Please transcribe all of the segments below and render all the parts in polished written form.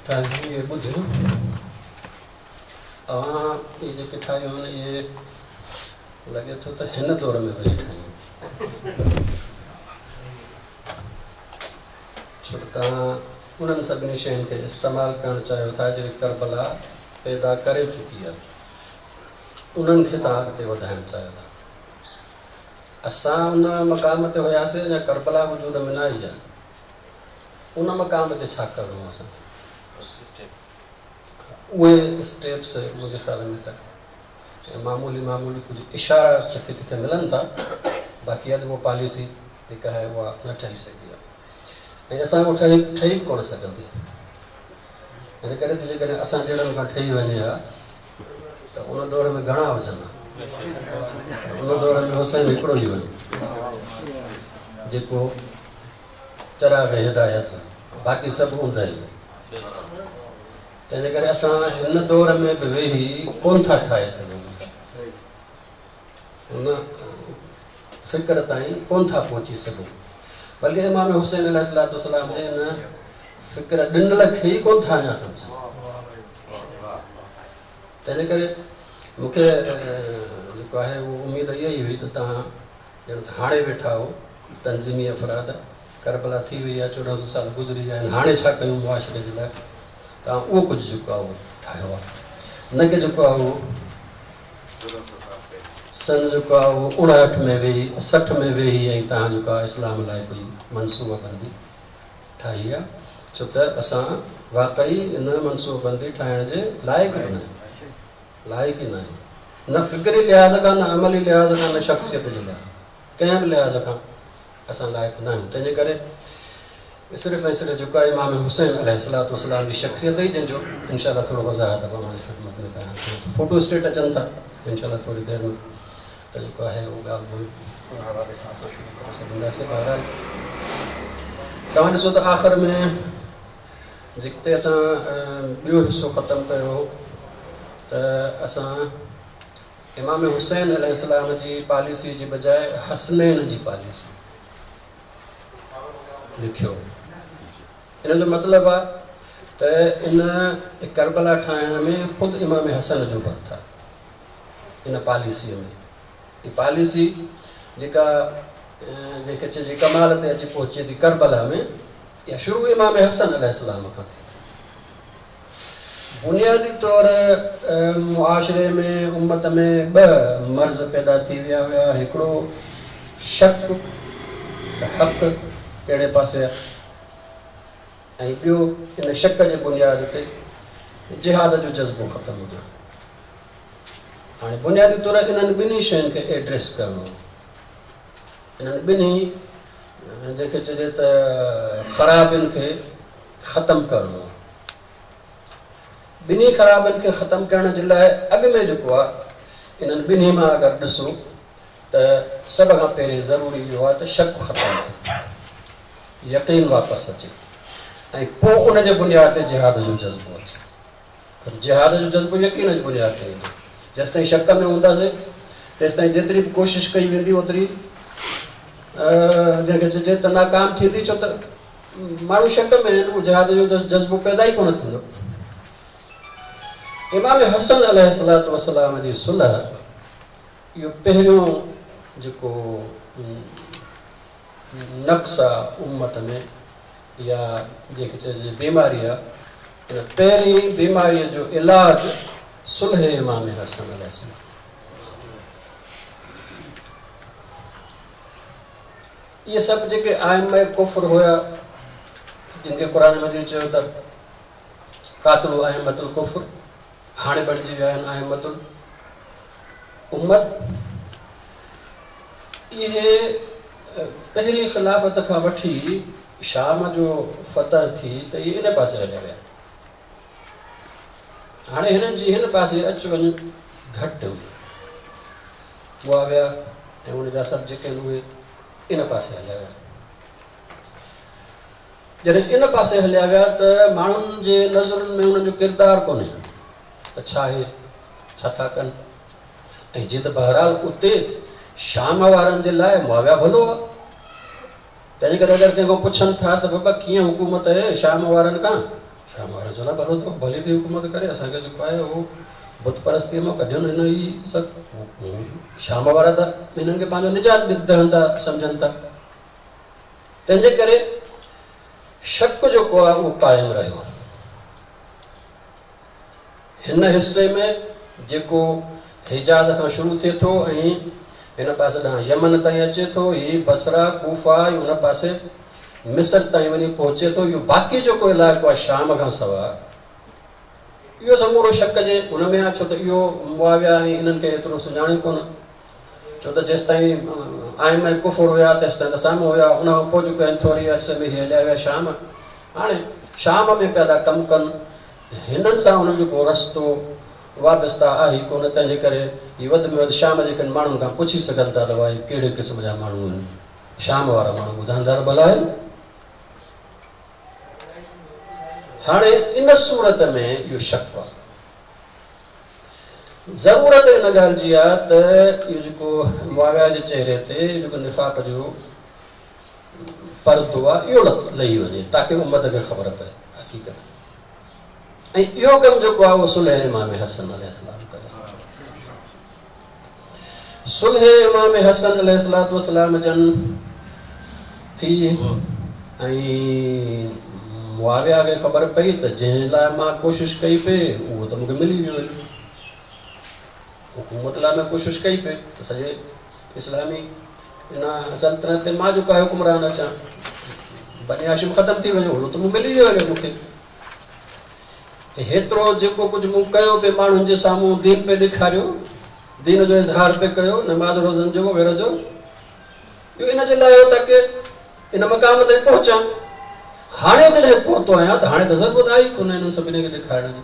ये बुझो ये जो ठाहियूं आहिनि ये लगे थो त हिन दौर में वही ठाहियूं छो त तव्हां उन्हनि सभिनी शयुनि खे इस्तेमालु करणु चाहियो था जेके करबला पैदा करे चुकी आहे उन्हनि खे तव्हां अॻिते वधाइणु चाहियो था। असां उन मक़ाम ते हुयासीं अञा करबला वजूद में न आई आहे, उन मक़ाम ते छा करिणो आहे असांखे? उहे स्टेप्स मुंहिंजे ख़्याल में त मामूली मामूली कुछ इशारा किथे किथे मिलन था, बाक़ी है वो पॉलिसी जेका है वो न ठही सघी आहे ऐं असां ठही बि कोन सघंदी। इन करे त जेकॾहिं असां जहिड़नि खां ठही वञे हा त उन दौर में घणा हुजनि, उन दौर में हुसैन हिकिड़ो ई वञे जेको चराग हिदायत, बाक़ी सभु हूंदा ई। तंहिंजे करे असां हिन दौर में बि वेही कोन था ठाहे सघूं, उन फ़िक्र ताईं कोन था पहुची सघूं, बल्कि इमाम हुसैन अलैहिस्सलाम जे इन फ़िक्र ॾिनल खे ई कोन था अञा सम्झूं। तंहिंजे करे मूंखे जेको आहे उहो उमेदु इहा ई हुई त तव्हां ॼण त हाणे वेठा हो तंज़ीमी अफ़राद, करबला थी वई आहे, 1400 साल गुज़री विया आहिनि, हाणे छा कयूं मुआशरे जे लाइ? तव्हां उहो कुझु जेको आहे उहो ठाहियो आहे, न कि जेको आहे उहो सन जेको आहे उहो 59 में वेही 60 में वेही ऐं तव्हां जेको आहे इस्लाम लाइ कोई मनसूबाबंदी ठाही आहे, छो त असां वाक़ई इन मनसूबाबंदी ठाहिण जे लाइक़ बि न आहियूं, लाइक़ ई न आहियूं, न फ़िक्री लिहाज़ खां, न अमली लिहाज़ खां, न शख़्सियत जे लाइ, कंहिं बि लिहाज़ खां असां लाइक़ न आहियूं। तंहिंजे करे सिर्फ़ु ऐं सिर्फ़ु जेको आहे इमाम हुसैन अलैहिस्सलाम जी शख़्सियत ई जंहिंजो इंशाअल्लाह थोरो वज़ाहत तव्हांजी ख़िदमत में कयां। फ़ोटो स्टेट अचनि था इंशाअल्लाह थोरी देरि में, त जेको आहे उहो ॻाल्हि उन हवाले सां असां शुरू करे सघंदासीं। बहरहाल तव्हां ॾिसो त आख़िर में जिते असां ॿियो हिसो ख़तमु कयो त असां इमाम हुसैन अलैहिस्सलाम जी पॉलिसी जी बजाए हसनैन जी पॉलिसी लिखियो। इन जो मतिलबु आहे त इन करबला ठाहिण में ख़ुदि इमाम हसन जो बि हथु आहे इन पॉलिसीअ में। ही पॉलिसी जेका जेके चइजे कमाल ते अची पहुचे थी करबला में, इहा शुरू इमाम हसन अलैहिस्सलाम खां थी। बुनियादी तौर मुआशरे में उम्मत में ॿ मर्ज़ पैदा थी विया हुया, हिकिड़ो शक त हक़ कहिड़े पासे आहे, ऐं ॿियो इन शक जे बुनियाद ते जिहाद जो जज़्बो ख़तमु हुजणु। हाणे बुनियादी तौर इन्हनि ॿिन्ही शयुनि खे एड्रेस करिणो, इन्हनि ॿिन्ही जेके चइजे त ख़राबियुनि खे ख़तमु करिणो। ॿिन्ही ख़राबियुनि खे ख़तमु करण जे लाइ अॻु में जेको आहे इन्हनि ॿिन्ही मां अगरि ॾिसो त सभ खां पहिरीं ज़रूरी इहो आहे त शक ख़तमु थिए, यकीन वापसि अचे, ऐं पोइ उन जे बुनियाद ते जिहाद जो जज़्बो अचे। जिहाद जो जज़्बो यकीन जी बुनियाद ते ईंदो। जेसि ताईं शक में हूंदासीं तेसि ताईं जेतिरी बि कोशिशि कई वेंदी ओतिरी जंहिंखे चइजे त नाकाम थींदी, छो त माण्हू शक में आहिनि, उहो जिहाद जो जज़्बो पैदा ई कोन थींदो। इमाम हसन अलैहिस्सलाम जी सुलह इहो पहिरियों जेको नक़्स आहे उम्मत में या जंहिंखे चइजे बीमारी आहे, इन पहिरीं बीमारीअ जो इलाज सुलह इमाम हसन अलैहिस्सलाम। इहे सभु जेके आइम्मा कुफ्र हुया जिनखे क़ुरान मजीद चयो त कातिलु अइम्मतुल कुफ्र, हाणे बणिजी विया आहिनि अइम्मतुल उम्मत। इहे पहिरीं ख़िलाफ़त खां वठी शाम जो फतह थी त इहे इन पासे हलिया विया। हाणे हिननि जी हिन पासे अचु वञु घटि हुई, उहा विया ऐं उनजा सभु जेके आहिनि उहे इन पासे हलिया विया। जॾहिं इन पासे हलिया विया त माण्हुनि जे नज़रुनि में उन्हनि जो किरदारु कोन्हे त छा आहे, छा था कनि, ऐं जीअं त बहरहाल उते शाम वारनि जे लाइ मुआविया भलो आहे। तंहिंजे करे अगरि कंहिंखां पुछनि था त बाबा कीअं हुकूमत आहे शाम वारनि खां, शाम वारो चवंदा भलो तो भली थी हुकूमत करे असांखे जेको आहे उहो बुत परस्तीअ मां कढियो हिन ई सभु शाम वारा त हिननि खे पंहिंजो निजात ॾियनि था सम्झनि था। तंहिंजे करे शक जेको आहे उहो क़ाइमु रहियो। हिन हिसे में जेको हिजाज़ खां शुरू थिए थो ऐं हिन पासे ॾांहुं यमन ताईं अचे थो, हीउ बसरा कूफा हुन पासे मिस्र ताईं वञी पहुचे थो, इहो बाक़ी जेको इलाइक़ो आहे शाम खां सवाइ इहो समूरो शक जे हुन में आहे। छो त इहो मुआविया ऐं इन्हनि खे एतिरो सुञाणे कोन, छो त जेसि ताईं आइम ऐं कुफर हुया तेसि ताईं त साम्हूं हुया, उन खां पोइ जेको आहिनि थोरी अरसे में हीअ हलिया विया शाम। हाणे शाम में पिया था कमु कनि, हिननि सां हुननि जेको रस्तो वाबस्ता आहे कोन, तंहिंजे करे हीअ वधि में वधि शाम जे कनि माण्हुनि खां पुछी सघनि था त भई कहिड़े क़िस्म जा माण्हू आहिनि, शाम वारा माण्हू ॿुधाईंदा भला आहिनि। हाणे इन सूरत में इहो शक आहे। ज़रूरत इन ॻाल्हि जी आहे त इहो जेको मुआविया जे चेहरे ते जेको निफ़ाक़ जो परदो आहे इहो लही वञे ताकी उम्मत खे ख़बर पए हक़ीक़त। ऐं इहो कमु जेको आहे उहो सुलह इमाम हसन अलैहिस्सलाम कयो। सुलह इमाम हसन अलैहिस्सलाम जन थी ऐं मुआविया खे ख़बर पई त जंहिं लाइ मां कोशिशि कई पई उहो त मूंखे मिली वियो। हुकूमत लाइ मां कोशिशि कई पई त सॼे इस्लामी हिन सल्तनत ते मां जेको आहे हुकुमरान अचां, बनी हाशिम ख़तमु थी वञे, उहो त मूं मिली वियो मूंखे। हेतिरो जेको कुझु मूं कयो पिए माण्हुनि जे साम्हूं, दीन पे ॾेखारियो, दीन जो इज़हार पे कयो, नमाज़ रोज़नि जो वग़ैरह जो, इहो इन जे लाइ हो ताकी इन मक़ाम ते पहुचां। हाणे जॾहिं पहुतो आहियां त हाणे त ज़रूरत आई कोन हिननि सभिनी खे ॾेखारण जी,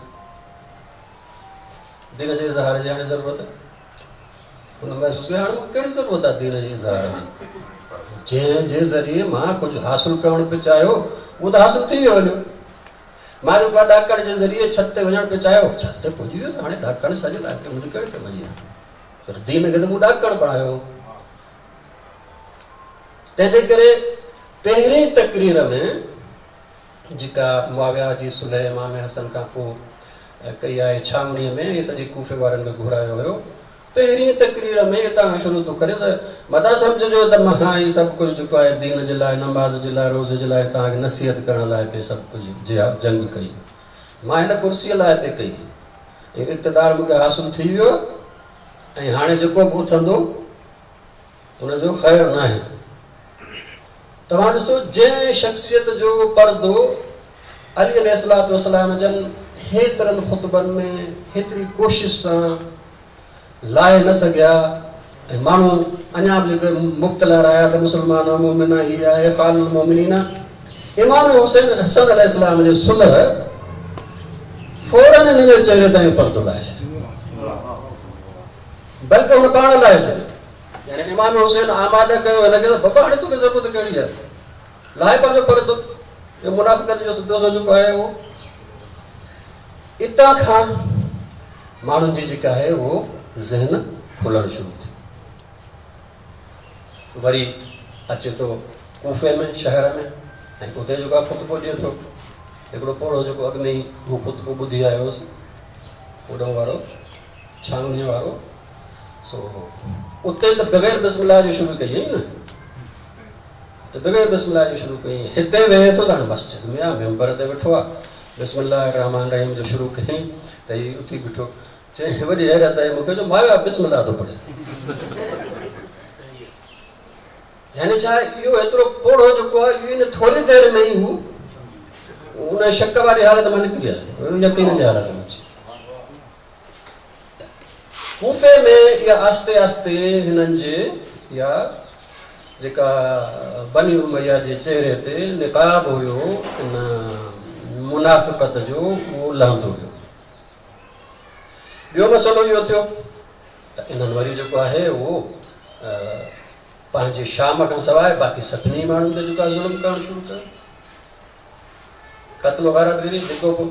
दीन जे इज़हार जी हाणे ज़रूरत। हुन महसूसु कयो हाणे मूंखे कहिड़ी ज़रूरत आहे दीन जे इज़हार जी, जंहिंजे ज़रिए मां कुझु हासिलु करणु पियो चाहियो उहो त हासिलु थी वियो हलियो। मां जेको आहे ॾाकण जे ज़रिए छत ते वञणु पियो चाहियो, छत ते पुॼी वियुसि। हाणे ॾाकण सॼे इलाइक़े मुंहिंजी कहिड़ी ते वञी आहे, पर दीन खे त मूं ॾाकण बणायो। तंहिंजे करे पहिरीं तकरीर में जेका मुआविया जी सुलह इमाम हसन खां पोइ कई आहे छावनीअ में, ऐं सॼे कूफे वारनि खे घुरायो हुयो, पहिरीं तकरीर में हितां खां शुरू थो करे त मथां सम्झिजो त मां हीउ सभु कुझु जेको आहे दीन जे लाइ, नमाज़ जे लाइ, रोज़ जे लाइ, तव्हांखे नसीहत करण लाइ पे सभु कुझु जंग कई। मां हिन कुर्सीअ लाइ पे कई, ऐं इक़्तिदार मूंखे हासिलु थी वियो, ऐं हाणे जेको बि उथंदो हुनजो ख़ैरु न आहे। तव्हां ॾिसो जंहिं शख़्सियत जो परदो अली अलैहिस्सलाम जन हेतिरनि ख़ुतबनि में हेतिरी कोशिशि सां लाहे न सघिया, ऐं माण्हू अञा बि जेके मुब्तला रहिया त मुस्लमान मोमिना हीअ आहे क़ालुल मोमिनीना, इमाम हुसैन हसन अलैहिस्सलाम जो सुलह फौरन हिन जे चेहरे ताईं परदो लाहे छॾियो, बल्कि हुन पाण लाहे छॾियो। यानी इमाम हुसैन आमादे कयो हिनखे त बाबा हाणे तोखे ज़रूरत कहिड़ी आहे, लाहे पंहिंजो परदो। इहो मुनाफ़िक़त जो सिधो जेको आहे उहो इतां खां माण्हुनि जी जेका आहे उहो ज़हन खुलणु शुरू थियो। वरी अचे थो कूफे में, शहर में, ऐं उते जेको आहे ख़ुतबो ॾिए थो। हिकिड़ो पोड़ो जेको अॻु में ई हू ख़ुतबो ॿुधी आयो हुउसि, ओॾो वारो छावनीअ वारो, सो उते त बग़ैर बिस्मिल्लाह जो शुरू कई न, त बग़ैर बिस्मिल्लाह जो शुरू कई। हिते वेहे थो त हाणे मस्जिद में आहे, मेंबर ते वेठो आहे, बिस्मिल्लाह रहमान रहीम जो शुरू कयईं त हीउ उथी बीठो, चई वॾी हैरत आहे मूंखे जो माया बिस्मिल्लाह थो पढ़े। यानी छा इहो एतिरो पोड़ो जेको आहे इहो इन थोरी देरि में ई हू उन शक वारी हालत मां निकिरी आहे, यकीन जी हालत में अची। कूफे में इहा आस्ते आस्ते हिननि जे या जेका बनी उमैया जे चेहरे ते निक़ाब हुयो इन मुनाफ़िक़त जो उहो लहंदो वियो। ॿियो मसइलो इहो थियो त इन्हनि वरी जेको आहे उहो पंहिंजे शाम खां सवाइ बाक़ी सभिनी माण्हुनि ते जेको आहे ज़ुल्म करणु शुरू कयो। क़त्ल वारतगिरी जेको बि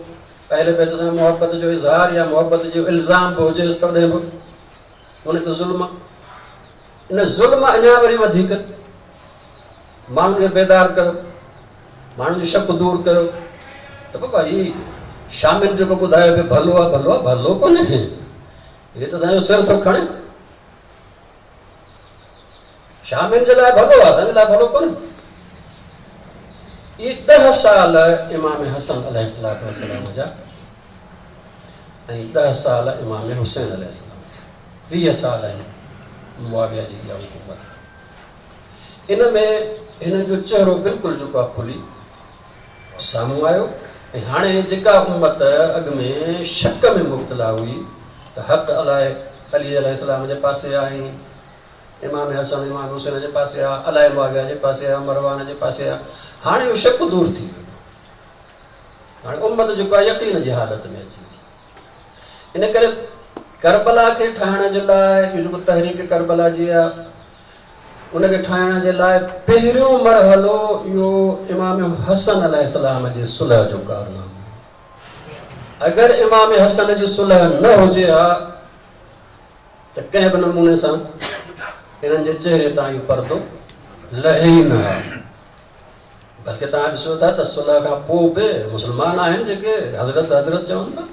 पहले बैत सां मुहबत जो इज़हार या मुहबत जो इल्ज़ाम बि हुजे तॾहिं बि उन ते ज़ुल्म, इन ज़ुल्म अञा वरी वधीक माण्हुनि खे बेदार कयो, माण्हुनि जो शक दूर कयो त बाबा हीअ शामिल जो ॿुधायो कि भलो आहे भलो आहे, भलो कोन्हे, ये तो असांजो सिर थो खणे। शामिल जे लाइ भलो आहे, असांजे लाइ भलो कोन्हे। ये 10 साल इमाम हसन अलैहिस्सलातु वस्सलाम जा ऐं 10 साल इमाम हुसैन अलैहिस्सलाम जा, 20 साल आहिनि मुआविया जी इहा हुकूमत। इन में हिननि जो चहिरो बिल्कुलु जेको आहे खुली साम्हूं आयो। ऐं हाणे जेका उम्मत अॻु में शक में मुब्तला हुई त हक़ अलाए अली अलैहिस्सलाम जे पासे आहे, इमाम हसन इमाम हुसैन जे पासे आहे, अलाए मुआविया जे पासे आहे, मरवान जे पासे आहे, हाणे उहो शक दूर थी वियो। हाणे उम्मत जेको आहे यकीन जी हालत में अची वई। इन करे करबला खे ठाहिण जे लाइ इहो जेको तहरीक करबला जी आहे उनखे ठाहिण जे लाइ पहिरियों मरहलो इहो इमाम हसन अलैहिस्सलाम जे सुलह जो कारनामो। अगरि इमाम हसन जी सुलह न हुजे हा त कंहिं बि नमूने सां इन्हनि जे चहिरे तां इहो पर्दो लहे ई न आहे। बल्कि तव्हां ॾिसो था त सुलह खां पोइ बि मुस्लमान आहिनि जेके हज़रत हज़रत चवनि था,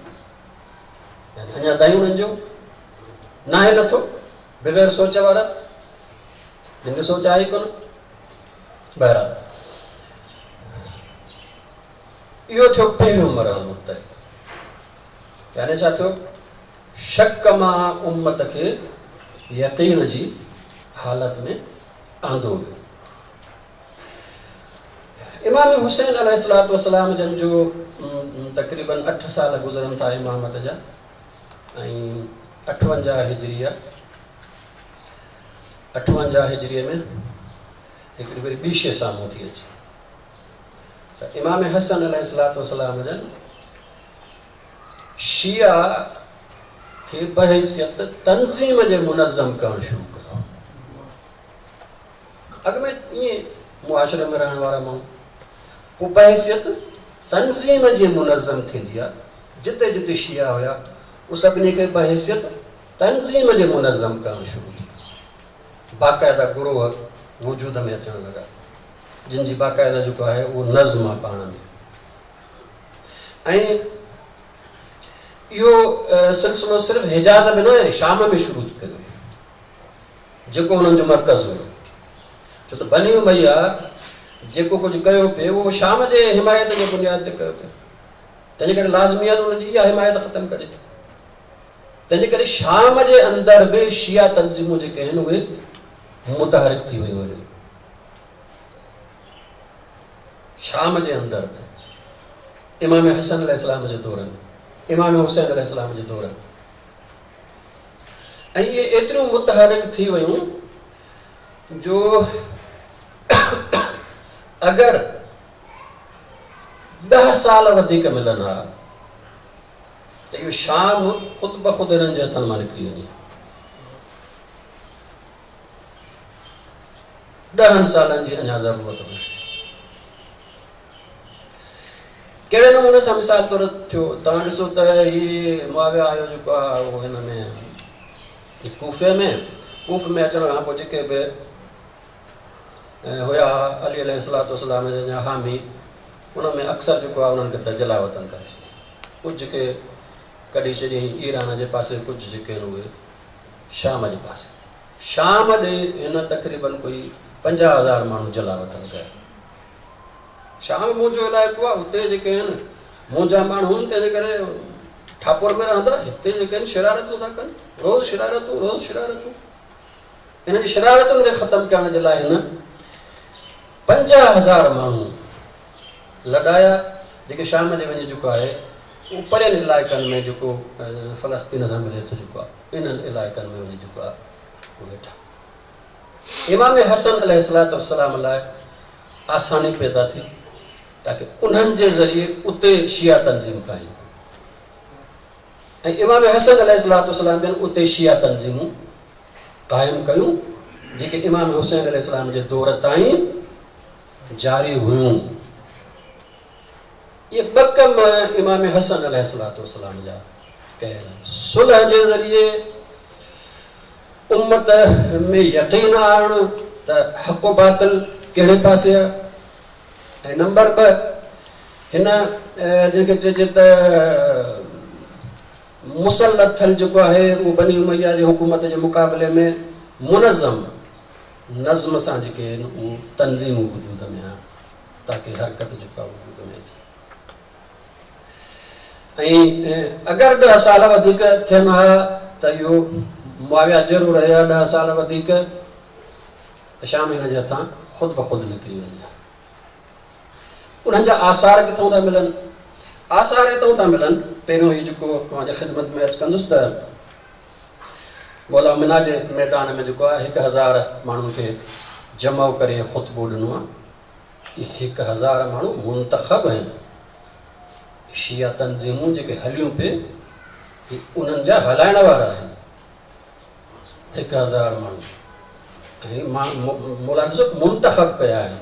यानी अञा ताईं उन्हनि जो न आहे नथो, बग़ैर सोच वारा जिनखे सोच आहे ई कोन। बहरहाल इहो थियो पहिरियों मरहलो तय। यानी छा थियो, शक मां उम्मत खे यकीन जी हालत में आंदो वियो। इमाम हुसैन अलैहिस्सलातु वस्सलाम जन जो तक़रीबन 8 साल गुज़रनि था इमामत जा ऐं 58 हिजरिया 58 हिजरीअ में हिकिड़ी वरी ॿी शइ साम्हूं थी अचे त इमाम हसन अलैहिस्सलातु वस्सलाम जन शिया खे बहैसियत तंज़ीम जे मुनज़्ज़म करणु शुरू कयो। अॻु में ईअं मुआशरे में रहण वारा माण्हू, पोइ बहैसियत तंज़ीम जी मुनज़्ज़म थींदी आहे। जिते जिते शिया हुया उहे सभिनी खे बहैसियत तंज़ीम जे मुनज़्ज़म करणु शुरू कयो। बाक़ाइदा गुरोह वजूद में अचणु लॻा जिन जी बाक़ाइदा जेको आहे उहो नज़्म आहे पाण में। ऐं इहो सिलसिलो सिर्फ़ु हिजाज़ में न आहे, शाम में शुरू कयो जेको हुननि जो मर्कज़ हुयो। छो त बनी उमैया जेको कुझु कयो पियो उहो शाम जे हिमायत जे बुनियाद ते कयो पियो। तंहिंजे करे लाज़मी आहे त हुनजी इहा हिमायत ख़तमु कजे। तंहिंजे करे शाम जे अंदरि बि शिया तंज़ीमूं जेके आहिनि उहे मुतहरिक थी वियूं आहिनि। शाम जे अंदरि बि इमाम हसन अलैहिस्सलाम जे दौर में, इमाम हुसैन अलैहिस्सलाम जे दौर में, ऐं इहे एतिरियूं मुतहरिक थी वियूं जो अगरि 10 साल वधीक मिलनि हा त इहो शाम ख़ुदि ब ख़ुदि हिननि जे हथनि मां निकिरी वञे। 10 सालनि जी अञा ज़रूरत हुई। कहिड़े नमूने सां मिसाल तौर थियो, तव्हां ॾिसो त हीअ मुआविया आयो जेको आहे उहो हिन में कूफ़े में अचण खां पोइ जेके बि हुया अली अलैहिस्सलातु वस्सलाम जा हामी, उन में अक्सर जेको आहे उन्हनि खे त जला वतन करे छॾियो। कुझु जेके कढी छॾियईं ईरान जे पासे, कुझु जेके आहिनि उहे शाम जे पासे। शाम ॾे हिन तक़रीबन कोई 50,000 माण्हू जला वतन कया। शाम मुंहिंजो इलाइक़ो आहे, हुते जेके आहिनि मुंहिंजा माण्हू आहिनि, तंहिंजे करे ठाकुर में रहंदा, हिते जेके आहिनि शरारतूं था कनि, रोज़ शरारतूं। हिन जी शरारतुनि खे ख़तमु करण जे लाइ हिन 50,000 माण्हू लॾाया, जेके शाम जे वञी जेको आहे उहो परियनि इलाइक़नि में जेको फ़लस्तीन सां मिले थो जेको आहे इन्हनि इलाइक़नि में वञी जेको आहे उहो वेठा। इमाम हसन अलैहिस्सलातु वस्सलाम लाइ आसानी पैदा थी ताकि उन्हनि जे ज़रिए उते शिया तंज़ीम कायम, ऐं इमाम हसन अलैहिस्सलातु वस्सलाम जन उते शिया तंज़ीमूं क़ाइमु कयूं जेके इमाम हुसैन अलैहिस्सलाम जे दौर ताईं जारी हुयूं। ये 2 कम इमाम हसन अलैहिस्सलातु वस्सलाम जा कयल। सुलह जे ज़रिए उम्मत में यकीन आणणु त हक़ बातिल कहिड़े पासे आहे, ऐं नंबर 2 हिन जंहिंखे चइजे त मुसलसल जेको आहे उहो बनी उमैया जी हुकूमत जे मुक़ाबले में मुनज़म नज़्म सां जेके आहिनि उहे तंज़ीमूं वजूद में आहिनि ताकी हरकत जेका वजूद में अचे। ऐं अगरि 10 साल वधीक थियनि हा त इहो मुआविया ज़रूरु रहिया 10 साल वधीक त शाम हिन जे हथां ख़ुदि ब ख़ुदि निकिरी वञे। उन्हनि जा आसार किथां था मिलनि? आसार हितां था मिलनि। पहिरियों ई जेको तव्हांजे ख़िदमत में अर्ज़ु कंदुसि त मौला मिना जे मैदान में जेको आहे 1000 माण्हुनि खे जमा करे ख़ुतबो ॾिनो आहे। इहे 1000 माण्हू मुंतख़ब आहिनि, शिया तंज़ीमूं जेके हलियूं पिए उन्हनि जा हलाइण वारा आहिनि 1000 माण्हू। ऐं मौला ॾिसो मुंतख़ब कया आहिनि,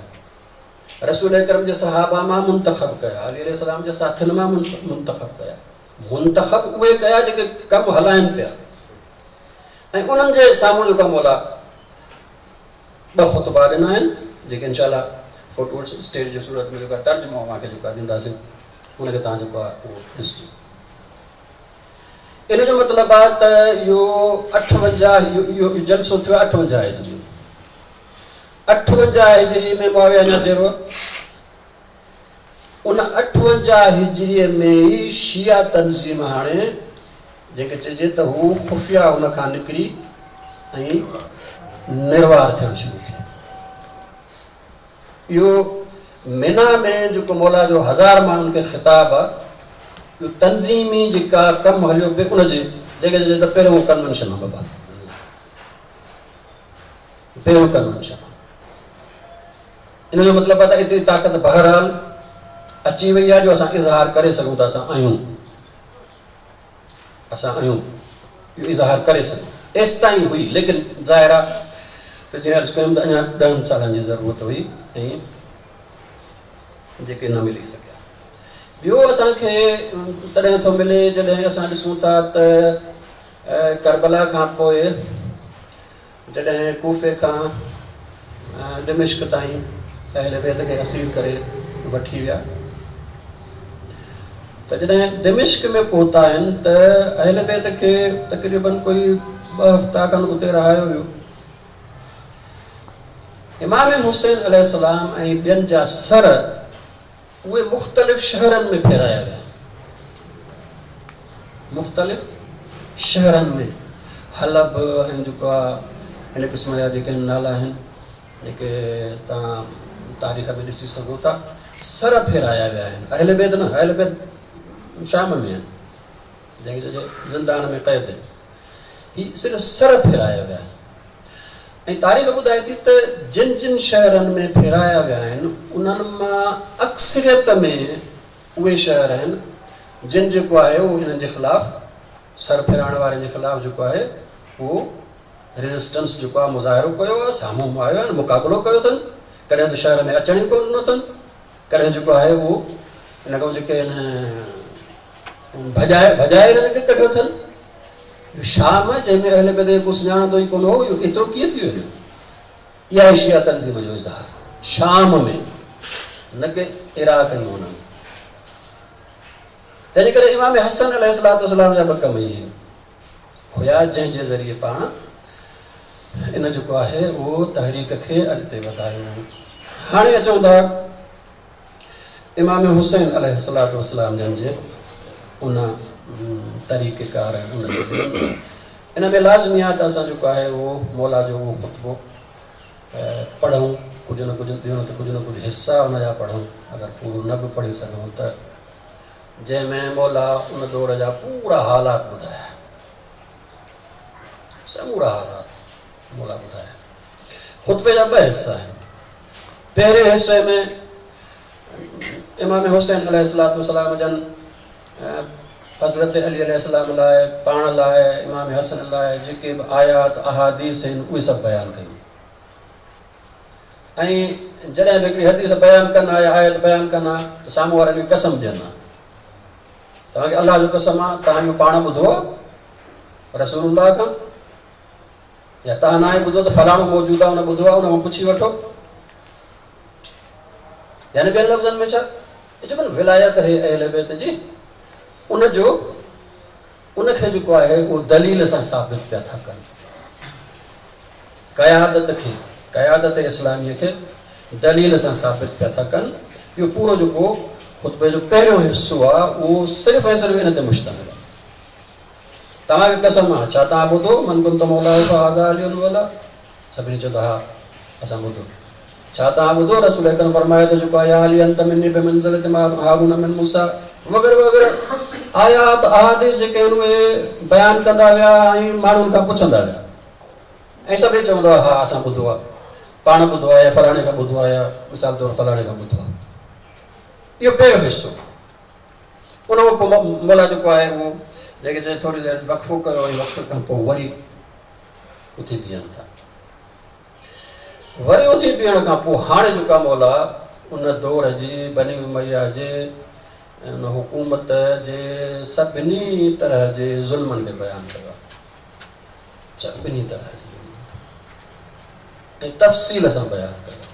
रसूल अकरम जे सहाबा मां मुंतख़ब कया, अली अलैहिस्सलाम जे साथियुनि मां मुंतख़ब कया। मुंतख़ब उहे कया जेके कमु हलाइनि पिया। ऐं उन्हनि जे साम्हूं जेका मौला 2 ख़ुतबा ॾिना आहिनि जेके इनशाअल्लाह फोटो स्टेज जे सूरत में जेका तर्जुमो तव्हांखे जेका ॾींदासीं उनखे तव्हां जेको आहे उहो ॾिसिजो। इन जो मतिलबु आहे त इहो 58 इहो जलसो थियो 58 हिजरी 58 हिजरी में मुआविया अञा चयो उन 58 हिजरीअ में ई शिया तंज़ीम हाणे जंहिंखे चइजे त हू खुफ़िया हुन खां निकिरी ऐं निर्वार थियणु शुरू थी। इहो मिना में जेको मौला जो 1000 माण्हुनि खे ख़िताब आहे इहो तंज़ीमी जेका कमु हलियो पियो उनजे जंहिंखे चइजे त पहिरियों कन्वेंशन आहे बाबा, पहिरियों कन्वेंशन। इन जो मतिलबु आहे त एतिरी ताक़त बहरहाल अची वई आहे जो असां इज़हार करे सघूं था। असां आहियूं इहो इज़हार करे सघूं। एसि ताईं हुई लेकिन ज़ाहिर आहे त जीअं अर्ज़ु कयूं त अञा 10 सालनि जी ज़रूरत हुई ऐं जेके न मिली सघिया। ॿियो असांखे तॾहिं थो मिले जॾहिं असां ॾिसूं था त करबला खां पोइ जॾहिं कूफे खां दिमिश्क ताईं अहल बैत खे असीर करे वठी विया त जॾहिं दिमिश्क में पहुता आहिनि त अहल बैत खे तक़रीबन कोई 2 हफ़्ता खनि उते रहायो वियो। इमाम हुसैन अलैहिस्सलाम ऐं ॿियनि जा सर उहे मुख़्तलिफ़ शहरनि में फेराया विया, मुख़्तलिफ़ शहरनि में हलब ऐं जेको आहे हिन क़िस्म जा जेके नाला आहिनि जेके तव्हां तारीख़ में ॾिसी सघो था, सर फेराया विया आहिनि। अहल बैत न, अहल बैत शाम में आहिनि जंहिंखे चइजे ज़िंदान में क़ैद आहिनि, हीअ सिर्फ़ु सर फेराया विया आहिनि। ऐं तारीख़ ॿुधाए थी त जिन जिन शहरनि में फेराया विया आहिनि उन्हनि मां अक्सरियत में उहे शहर आहिनि जिन जेको आहे उहो हिननि जे ख़िलाफ़ु सर फेराइण वारनि जे ख़िलाफ़ु जेको आहे उहो रेज़िस्टेंस जेको आहे मुज़ाहिरो कयो आहे, साम्हूं आयो आहे, मुक़ाबिलो कयो अथनि। कॾहिं त शहर में अचण ई कोन ॾिनो अथनि, कॾहिं जेको आहे उहो हिन खां जेके आहिनि भॼाए हिननि खे कढियो अथनि। शाम जंहिंमें अहल बैत को सुञाणंदो ई कोन हो, इहो एतिरो कीअं थी वियो? इहा शिया तंज़ीम जो इज़हार शाम में, न कि इराक़ ऐं हुन में। तंहिंजे करे इमाम हसन अलैहिस्सलाम जा 2 कम इहे हुया जंहिंजे ज़रिए पाण इन जेको आहे उहो तहरीक खे अॻिते वधायो। हाणे अचूं था इमाम हुसैन अलैहिस्सलाम जन जे उन तरीक़ेकार इन में लाज़मी आहे त असां जेको आहे उहो मौला जो उहो ख़ुतबो पढ़ूं, कुझु न कुझु हिसा हुनजा पढ़ूं। अगरि पूरो न बि पढ़ी सघूं त जंहिंमें मौला उन दौर जा पूरा हालात ॿुधाया, समूरा हालात मौला ॿुधाया। ख़ुतबे जा 2 हिसा आहिनि। पहिरें हिसे में इमाम हुसैन अलैहिस्सलाम जन हज़रत अली अलैहिस्सलाम लाइ, पाण लाइ, इमाम हसन लाइ जेके बि आयात अहादीस आहिनि उहे सभु बयानु कयूं। ऐं जॾहिं बि हिकिड़ी हदीस बयानु कनि या आयत बयानु कनि त साम्हूं वारनि खे कसम ॾियनि, तव्हांखे अलाह जो कसम आहे तव्हां इहो पाण ॿुधो रसूलुल्लाह खां, या तव्हां न आहे ॿुधो त फलाणो मौजूदु आहे उन ॿुधो आहे, उन खां पुछी वठो। यानी ॿियनि लफ़्ज़नि में छा जेको विलायत है अहल बैत जी उनजो उनखे जेको आहे उहो दलील सां साबित पिया था कनि क़यादत इस्लामीअ खे दलील सां साबित पिया था कनि इहो पूरो जेको ख़ुतबे जो पहिरियों हिसो आहे उहो सिर्फ़ु ऐं सिर्फ़ु हिन ते मुश्तमिल आहे तव्हांखे कसम आहे छा तव्हां ॿुधो मन कुंत मौला फ़हाज़ा अलियुन वला सभिनी चवंदा हा असां ॿुधो छा तव्हां ॿुधो रसूल अकरम फरमाए त जेको आहे या अली अंत मिन्नी बिमंज़िलत हारून मिन मूसा वग़ैरह वग़ैरह आयात अहादीस जेके आहिनि उहे बयानु कंदा विया ऐं माण्हुनि खां पुछंदा विया ऐं सभई चवंदो आहे हा असां ॿुधो आहे पाण ॿुधो आहे या फलाणे खां ॿुधो आहे या मिसाल तौरु फलाणे खां ॿुधो आहे इहो पहिरियों हिसो उन खां पोइ मौला जेको आहे उहो जेके चए थोरी देरि वक़फ़ो कयो ऐं वक़्त खां पोइ वरी उथी बीहनि था वरी उथी बीहण खां पोइ हाणे जेका मौला उन दौर जी बनी उमैया जे उन हुकूमत जे सभिनी तरह जे ज़ुल्मनि खे बयानु कयो सभिनी तरह ऐं तफ़सील सां बयानु कयो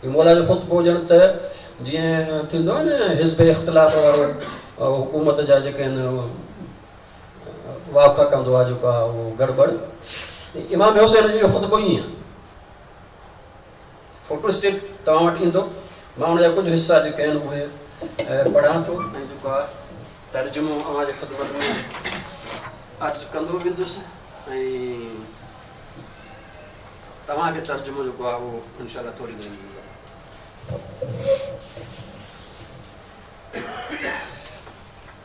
इहो मौला जो ख़ुतबो ॼण त जीअं थींदो आहे न हिज़्ब इख़्तिलाफ़ वारो हुकूमत जा जेके आहिनि वाक़ा कंदो आहे जेको आहे उहो गड़बड़ इमाम हुसैन जो ख़ुतबो ई आहे फोटो स्टेट तव्हां वटि ईंदो मां हुनजा कुझु हिसा जेके आहिनि उहे पढ़ां थो ऐं जेको आहे तर्जुमो अव्हांजे ख़िदमत में अर्ज़ु कंदो वेंदुसि ऐं तव्हांखे तर्जुमो जेको आहे उहो इनशाअल्लाह थोरी देरि में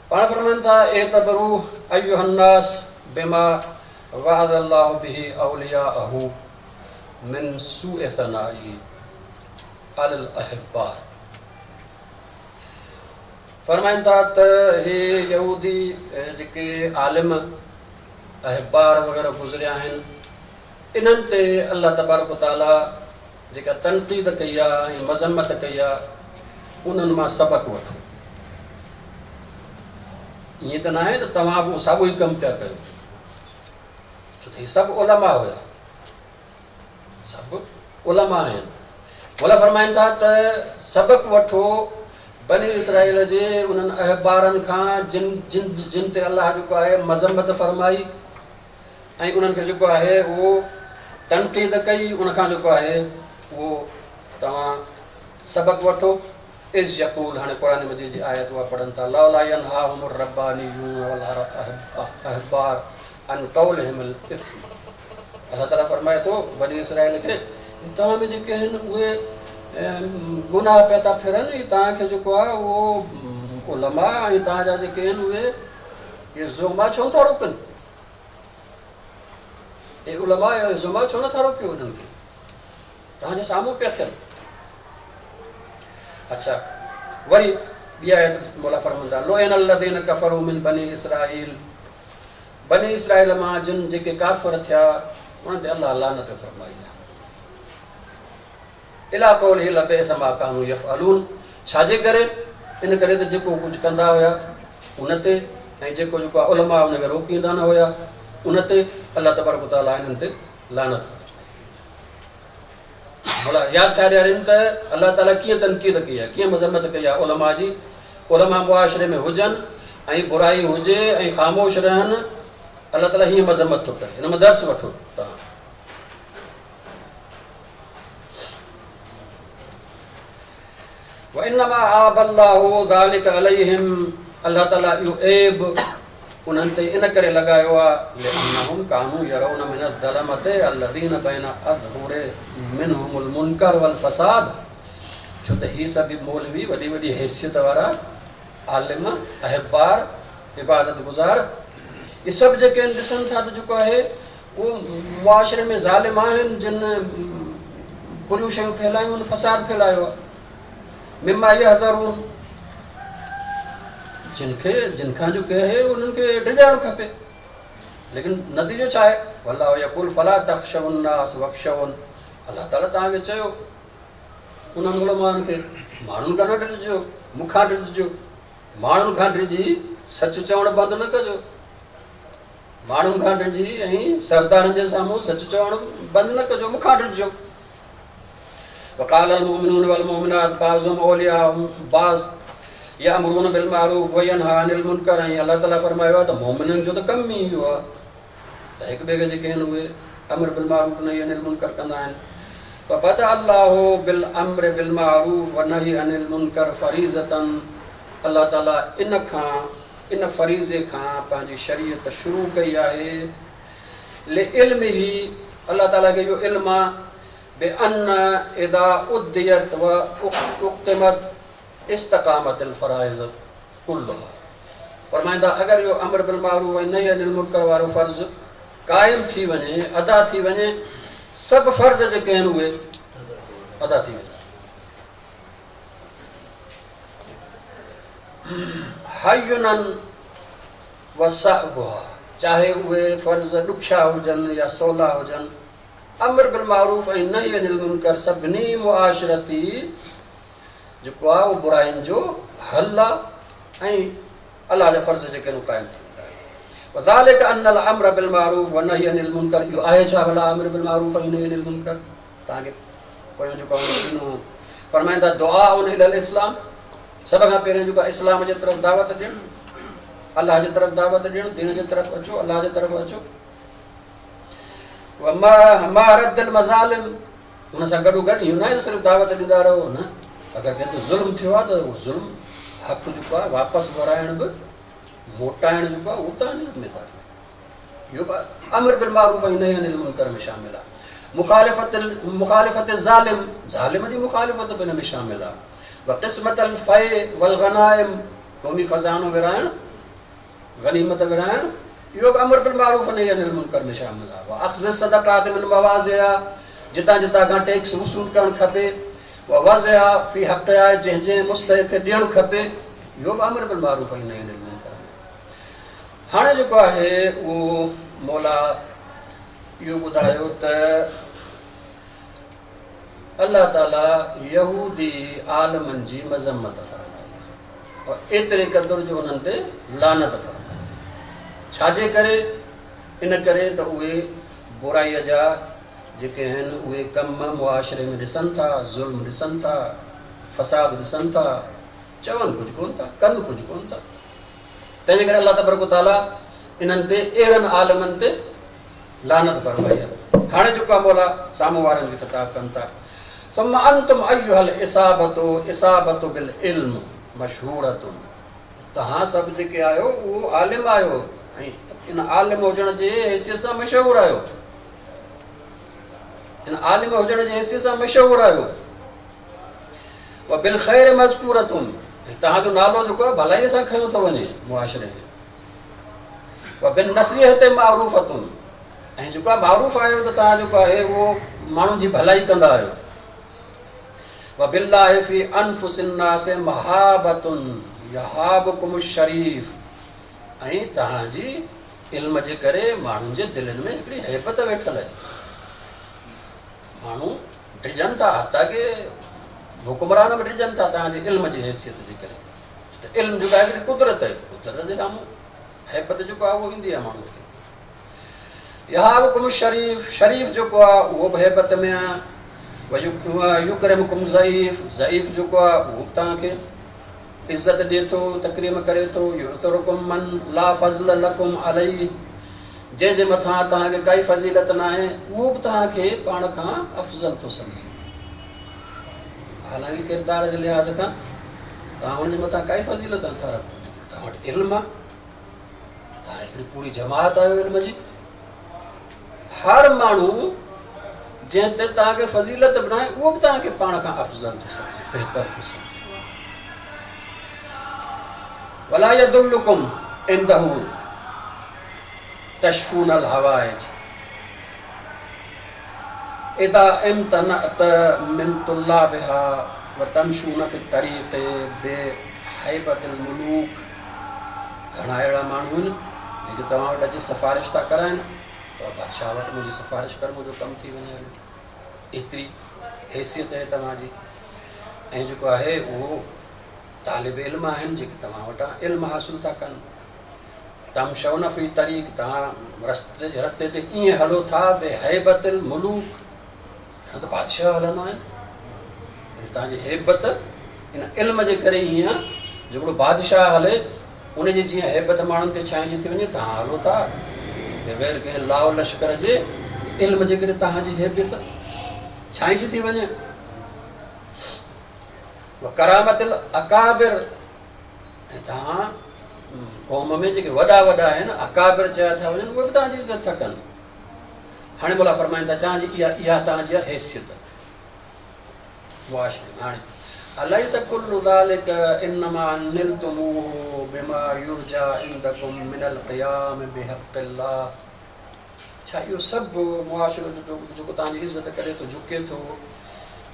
पाण फरमाइनि था एतबरू अय्युहन्नास बिमा वअदल्लाहु बिही औलियाअहु मिन सूए सनाई अलल अहिब्बा फरमाइनि था त हे यहूदी जेके आलिम अहिबार वग़ैरह गुज़रिया आहिनि इन्हनि ते अल्लाह तबारक ताला जेका तनक़ीद कई आहे ऐं मज़म्मत कई आहे उन्हनि मां सबक़ वठो ईअं त न आहे त तव्हां बि साॻियो ई कमु पिया कयो छो त हीअ सभु उलमा हुया सभु उलमा आहिनि मौला फरमाइनि था त सबक़ वठो बनी इसराइल जे उन्हनि अहबारनि खां जिन ते अलाह जेको आहे मज़म्मत फरमाई ऐं उन्हनि खे जेको आहे उहो तनक़ीद कई उनखां जेको आहे उहो तव्हां सबक़ वठो इज़ यक़ूल हाणे क़ुरान मजीद जी आयत उहा पढ़नि था लौला यनहाहुमुर रब्बानियून वल अहबार अन क़ौलिहिमुल इस्म अल्लाह ताला फरमाए थो बनी इसराइल खे तव्हां में जेके आहिनि उहे गुनाह पिया था फिरनि तव्हांखे जेको आहे उहो उलमा ऐं तव्हांजा जेके आहिनि उहे इहे ज़ुल्मा छो था रोकनि इहे उलमा ज़ुल्मा छो नथा रोकियो उन्हनि खे तव्हांजे साम्हूं पिया थियनि अच्छा वरी ॿी आयत मौला फरमाईंदा लोयन अल्लज़ीन कफ़रू मिन बनी इसराइल मां जिन जेके काफ़िर थिया उन्हनि ते अल्लाह लानत फरमाई आहे इला क़ौलिहि लबिअस मा कानू यफ़अलून छाजे करे इन करे त जेको कुझु कंदा हुया उन ते ऐं जेको जेको आहे उलमा उनखे रोकींदा न हुया उन ते अल्लाह तबारक ताला इन्हनि ते लानत मौला यादि थिया ॾियारीनि त अल्लाह ताला कीअं तनक़ीद कई आहे कीअं मज़म्मत कई आहे उलमा जी उलमा मुआशिरे में हुजनि ऐं बुराई हुजे ऐं ख़ामोश रहनि अल्लाह ताला हीअं मज़म्मत थो करे हिन में दर्स वठो तव्हां वइन्नमा आबल्लाहु ज़ालिक अलैहिम अल्लाह ताला इहो ऐब उन्हनि ते इन करे लॻायो आहे लिअन्नहुम कानू यरौन मिन ज़लमति अल्लज़ीन बैन अज़हुरि मिनहुमुल मुनकर वल फसाद छो त हीअ सभु मौलवी वॾी वॾी हैसियत वारा आलिम अहबार इबादत गुज़ार इहे सभु जेके आहिनि ॾिसनि था त जेको आहे उहो मुआशिरे में ज़ालिम आहिनि जिन बुरियूं शयूं फैलायूं आहिनि फसाद फैलायो आहे मिमा यहज़रून जिनखां जेके आहे उन्हनि खे डिॼाइणु खपे लेकिन नतीजो छा आहे वल्लाहु यक़ूल फला तख़्शवुन्नास वख़्शवुन अल्लाह ताला तव्हांखे चयो उन्हनि उलमानि खे माण्हुनि खां न डिॼिजो मूंखां डिॼिजो माण्हुनि खां डिॼी सच चवणु बंदि न कजो माण्हुनि खां डिॼी ऐं सरदारनि जे साम्हूं सच चवणु बंदि न कजो मूंखां डिॼिजो वक़ाल अल मुमिनून वल मुमिनात बाज़ुहुम औलिया बाज़ यअमुरून बिल मारूफ व यनहा अनिल मुनकर। ऐं अल्लाह ताला फरमायो आहे त मोमिननि जो त कमु ई इहो आहे त हिक ॿिए खे जेके आहिनि उहे अमर बिल मारूफ नही अनिल मुनकर कंदा आहिनि। फबदा अल्लाहु बिल अम्र बिल मारूफ व नही अनिल मुनकर फरीज़तन। अल्लाह ताला इन फरीज़े खां पंहिंजी शरीयत शुरू कई आहे। ले इल्म ही अल्लाह ताला खे इहो इल्मु आहे बे अन इदा उद्दियत व उक़्तिमत इस्तक़ामतिल फ़राइज़ कुल्लुहा। फरमाईंदा अगरि इहो अमर बिल मारूफ ऐं नही अनिल मुनकर वारो फ़र्ज़ क़ाइमु थी वञे, अदा थी वञे, सभु फ़र्ज़ जेके आहिनि उहे अदा थी वेंदा। हयुनन व सअबुहा, चाहे उहे फ़र्ज़ ॾुखिया हुजनि या सवला हुजनि। अमर बिल मारूफ ऐं नही अनिल मुनकर सभिनी मुआशरती जेको आहे उहो बुराइनि जो हल आहे ऐं अलाह जा फ़र्ज़ जेके आहिनि क़ाइमु थी वेंदा आहिनि। वज़ालिक अनल अम्र बिल मारूफ व नही अनिल मुनकर, इहो आहे छा भला अमर बिल मारूफ ऐं नही अनिल मुनकर? तव्हांखे पोयों जेको ॾिनो फरमाईंदा दुआ उन इलल इस्लाम, सभ खां पहिरियों जेको इस्लाम जे तरफ़ दावत ॾियणु, अलाह जे तरफ़ दावत ॾियणु, दीन जे तरफ़ अचो, अलाह जे तरफ़ अचो। रद्दिल मज़ालिम, हुन सां गॾोगॾु इहो न आहे सिर्फ़ु दावत ॾींदा रहो, न, अगरि कंहिं ते ज़ुल्म थियो आहे त उहो ज़ुल्म हक़ जेको आहे वापसि वराइण बि, मोटाइण जेको आहे उहो तव्हांजी ज़िमेदारी आहे। इहो अमर बिल मारूफ ऐं नही अनिल मुनकर में शामिल आहे। मुखालिफ़त ज़ालिम, ज़ालिम जी मुखालिफ़त बि हिन में शामिल आहे। व क़िस्मतल फ़ै वल गनाइम, क़ौमी ख़ज़ानो विराइणु, गनीमत विराइणु, इहो बि अमर बिल मारूफ नही अनिल मुनकर में शामिल आहे। व अख़्ज़ सदक़ात मिन मवाज़िहा, जितां जितां खां टैक्स वसूल करणु खपे। व वज़िहा फ़ी हक़ आहे, जंहिं मुस्तहिक़ खे ॾियणु खपे, इहो बि अमर बिल मारूफ ऐं नही अनिल मुनकर में। हाणे जेको आहे उहो मौला इहो ॿुधायो त अल्लाह ताला यहूदी आलमनि जी मज़म्मत फरमाई और एतिरे क़दुरु जो उन्हनि ते लानत फरमाई। छाजे करे? इन करे त उहे बुराईअ जा जेके आहिनि उहे कम मुआशरे में ॾिसनि था, ज़ुल्म ॾिसनि था, फ़साद ॾिसनि था, चवनि कुझु कोन था, कनि कुझु कोन था। तंहिंजे करे अल्लाह तबारक व तआला इन्हनि ते अहिड़नि आलमनि ते लानत फरमाई आहे। हाणे जेको आहे मौला साम्हूं वारनि खे ख़िताब कनि था, ثم انتم ايها الاصابه بالعلم मशहूरतुन, तव्हां सभु जेके आहियो उहो आलिम आहियो ऐं इन आलिम हुजण जे हैसियत सां मशहूरु आहियो, इन आलिम हुजण जे हैसियत सां मशहूरु आहियो। व बिल ख़ैर मज़कूरतुन, तव्हांजो नालो जेको आहे भलाईअ सां खयो थो वञे मुआशरे में। व बिन नसीहत मारूफ़तुन, ऐं जेको आहे मारूफ़ आहियो त तव्हां जेको आहे उहो माण्हुनि जी भलाई कंदा आहियो। व बिल्लाहि फ़ी अनफुसिन नास महाबतुन यहाबकुम शरीफ, ऐं तव्हांजी इल्म जे करे माण्हुनि जे दिलनि में हिकिड़ी हैबत वेठल आहे। माण्हू डिॼनि था, ताकी हुकुमरान बि डिॼनि था तव्हांजे इल्म जी हैसियत जे करे। त इल्म जेको आहे हिकिड़ी कुदरत आहे, कुदरत जे साम्हूं हैबत जेको आहे उहो ईंदी आहे माण्हू खे। यहाबकुम शरीफ, शरीफ़ जेको आहे उहो बि हैबत में आहे। युकरिमुकुम ज़ईफ़, ज़ईफ़ जेको आहे उहो बि तव्हांखे इज़त ॾिए थो, तकरीम करे थो। युतरुकुम मन ला फ़ज़्ल लकुम अलैहि, जंहिंजे मथां तव्हांखे काई फज़ीलत न आहे उहो बि तव्हांखे पाण खां अफ़ज़ल थो सम्झे। हालांकि किरदार जे लिहाज़ खां तव्हां हुनजे मथां काई फज़ीलत नथा रखो, तव्हां वटि इल्मु आहे, तव्हां हिकिड़ी पूरी जमात आहियो इल्म जी। हर माण्हू जंहिं ते तव्हांखे फज़ीलत बणाए उहो बि तव्हांखे पाण खां अफ़ज़ल थो सम्झे, बहितर थो सम्झे। वला यदुल्लुकुम इंदहु तशफूनल हवाइज इदा इम्तनअत मिन तुल्लाबिहा व तमशून फी तरीक़ बेहैबतिल मुलूक। घणा अहिड़ा माण्हू आहिनि जेके तव्हां वटि अची सिफ़ारिश था कराइनि त बादशाह वटि मुंहिंजी सिफ़ारिश कर, मुंहिंजो कमु थी वञे। एतिरी हैसियत आहे तव्हांजी। ऐं जेको आहे उहो तालिब इल्म आहिनि जेके तव्हां वटां इल्मु हासिलु था कनि। तमशून फी तरीक़, तव्हां रस्ते ते ईअं हलो था बेहैबतिल मुलूक, त बादशाह हलंदो आहे। तव्हांजी हैबत इन इल्म जे करे ईअं आहे जो हिकिड़ो बादशाह हले उनजी जीअं हैबत माण्हुनि ते छांइजी थी वञे तव्हां हलो था बग़ैर कंहिं लाओ लश्कर जे इल्म जे करे तव्हांजी हैबत छांइजी थी वञे करामतिल अकाबिर ऐं तव्हां क़ौम में जेके वॾा वॾा आहिनि अकाबिर चया था वञनि उहे बि तव्हांजी इज़त था कनि हाणे मोला फरमाइनि था तव्हांजी इहा तव्हांजी हैसियत मुआशरे में हाणे अलैस कुल्लु ज़ालिक इन्नमा निलतुमूहु बिमा युरजा इंदकुम मिनल क़ियाम बिहक़्क़िल्लाह छा इहो सभु मुआशरो जेको तव्हांजी इज़त करे थो झुके थो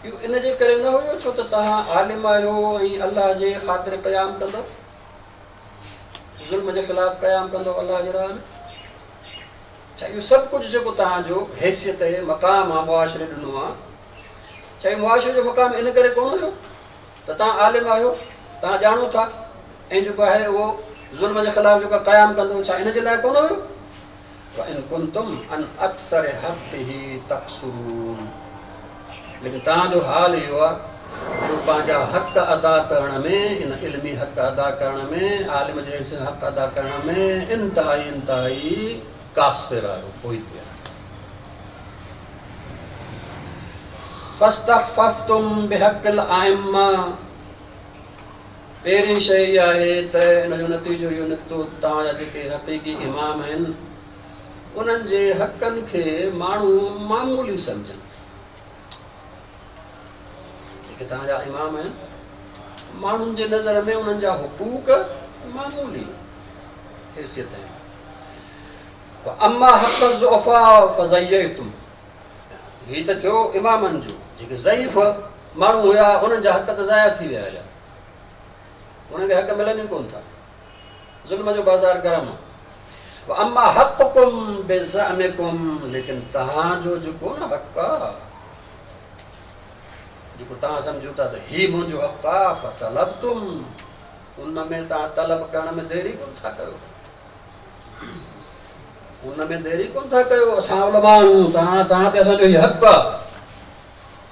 इहो इन जे करे न हुयो छो त तव्हां आलिम आहियो ऐं अलाह जे ख़ातिर क़याम कंदो ज़ुल्म जे ख़िलाफ़ क़याम कंदो अलाह जे राह में छा इहो सभु कुझु जेको तव्हांजो हैसियत आहे मक़ाम आहे मुआशरे ॾिनो आहे छा इहो मुआशरे जो मक़ाम इन करे कोन हुयो त तव्हां आलिम आहियो तव्हां ॼाणो था ऐं जेको आहे उहो ज़ुल्म जे ख़िलाफ़ जेको क़याम कंदो छा इन जे लाइ कोन हुयो इन कुंतुम अन अक्सर हक़्क़िही तक़सूरून लेकिन तव्हांजो हाल इहो आहे जो पंहिंजा हक़ अदा करण में इन इल्मी हक़ अदा करण में आलिम जे हक़ अदा करण में इंतहाई कासिर आहियो पोइ पिया फस्तख़फ़्फ़्तुम बिहक़्क़िल आइम्मा पहिरीं शइ इहा आहे त इन जो नतीजो इहो निकितो तव्हांजा जेके हक़ीक़ी इमाम आहिनि उन्हनि जे हक़नि खे माण्हू मामूली सम्झनि जेके तव्हांजा इमाम आहिनि माण्हुनि जे नज़र में उन्हनि जा हुक़ूक़ मामूली हैसियत आहिनि अम्मा हक़ ज़ुअफ़ा फ़ज़य्यतुम हीअ त थियो इमामनि जो जेके ज़ईफ़ माण्हू हुया उन्हनि जा हक़ त ज़ाया थी विया हुया उन्हनि खे हक़ मिलनि ई कोन था ज़ुल्म जो बाज़ार गरम आहे अम्मा हक़ुकुम बिज़अमिकुम लेकिन तव्हांजो जेको न हक़ आहे जेको तव्हां सम्झो था त हीउ मुंहिंजो हक़ आहे फ़तलबतुम उन में तव्हां तलब करण में देरी कोन था कयो उन में देरी कोन था कयो असां उलमा आहियूं तव्हां ते असांजो हीउ हक़ आहे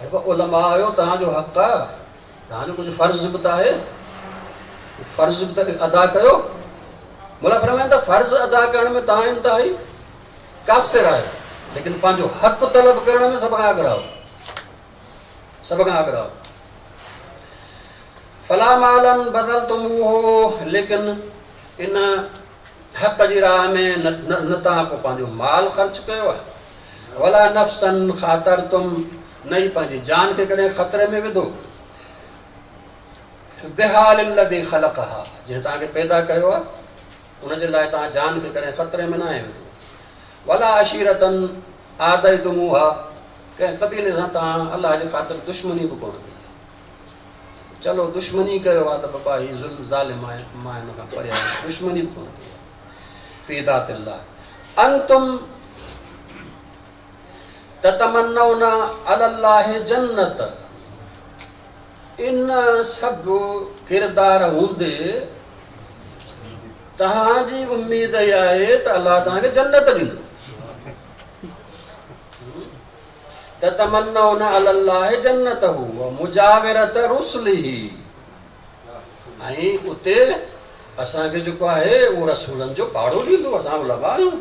हिकु उलमा आहियो तव्हांजो हक़ आहे तव्हांजो कुझु फ़र्ज़ बि त आहे फ़र्ज़ बि त अदा कयो मोला फरमाइनि त फ़र्ज़ अदा करण में तव्हां इंतहाई कासिर आहियो लेकिन पंहिंजो हक़ तलब करण में सभ खां अॻिराओ सभ खां अॻिराओ फला मालन बदलतुमूहु लेकिन इन हक़ जी राह में न तव्हां को पंहिंजो माल ख़र्च कयो आहे वला नफ़्सन ख़ातरतुम न ई पंहिंजी जान खे कॾहिं ख़तरे में विधो बिहालिल्लज़ी ख़लक़हा जंहिं तव्हांखे पैदा कयो आहे उनजे लाइ तव्हां जान खे कॾहिं ख़तरे में न आहे विधो वला अशीरतन आदयतुमूहा कंहिं क़बीले सां तव्हां अलाह जे ख़ातिर दुश्मनी बि कोन कई चलो दुश्मनी कयो आहे त बाबा हीउ ज़ालिम आहे मां हिन खां परे आहियां दुश्मनी बि कोन कई फी ज़ातिल्लाह अंतुम ततमन्नौना अलल्लाहि जन्नत इन सभु किरदार हूंदे तव्हांजी उम्मीद इहा आहे त अलाह तव्हांखे जन्नत ॾींदो ततमन्नौना अलल्लाहि जन्नतहु व मुजाविरत रुसलिही ऐं उते असांखे जेको आहे उहो रसूलनि जो पाड़ो ॾींदो असां उलमा आहियूं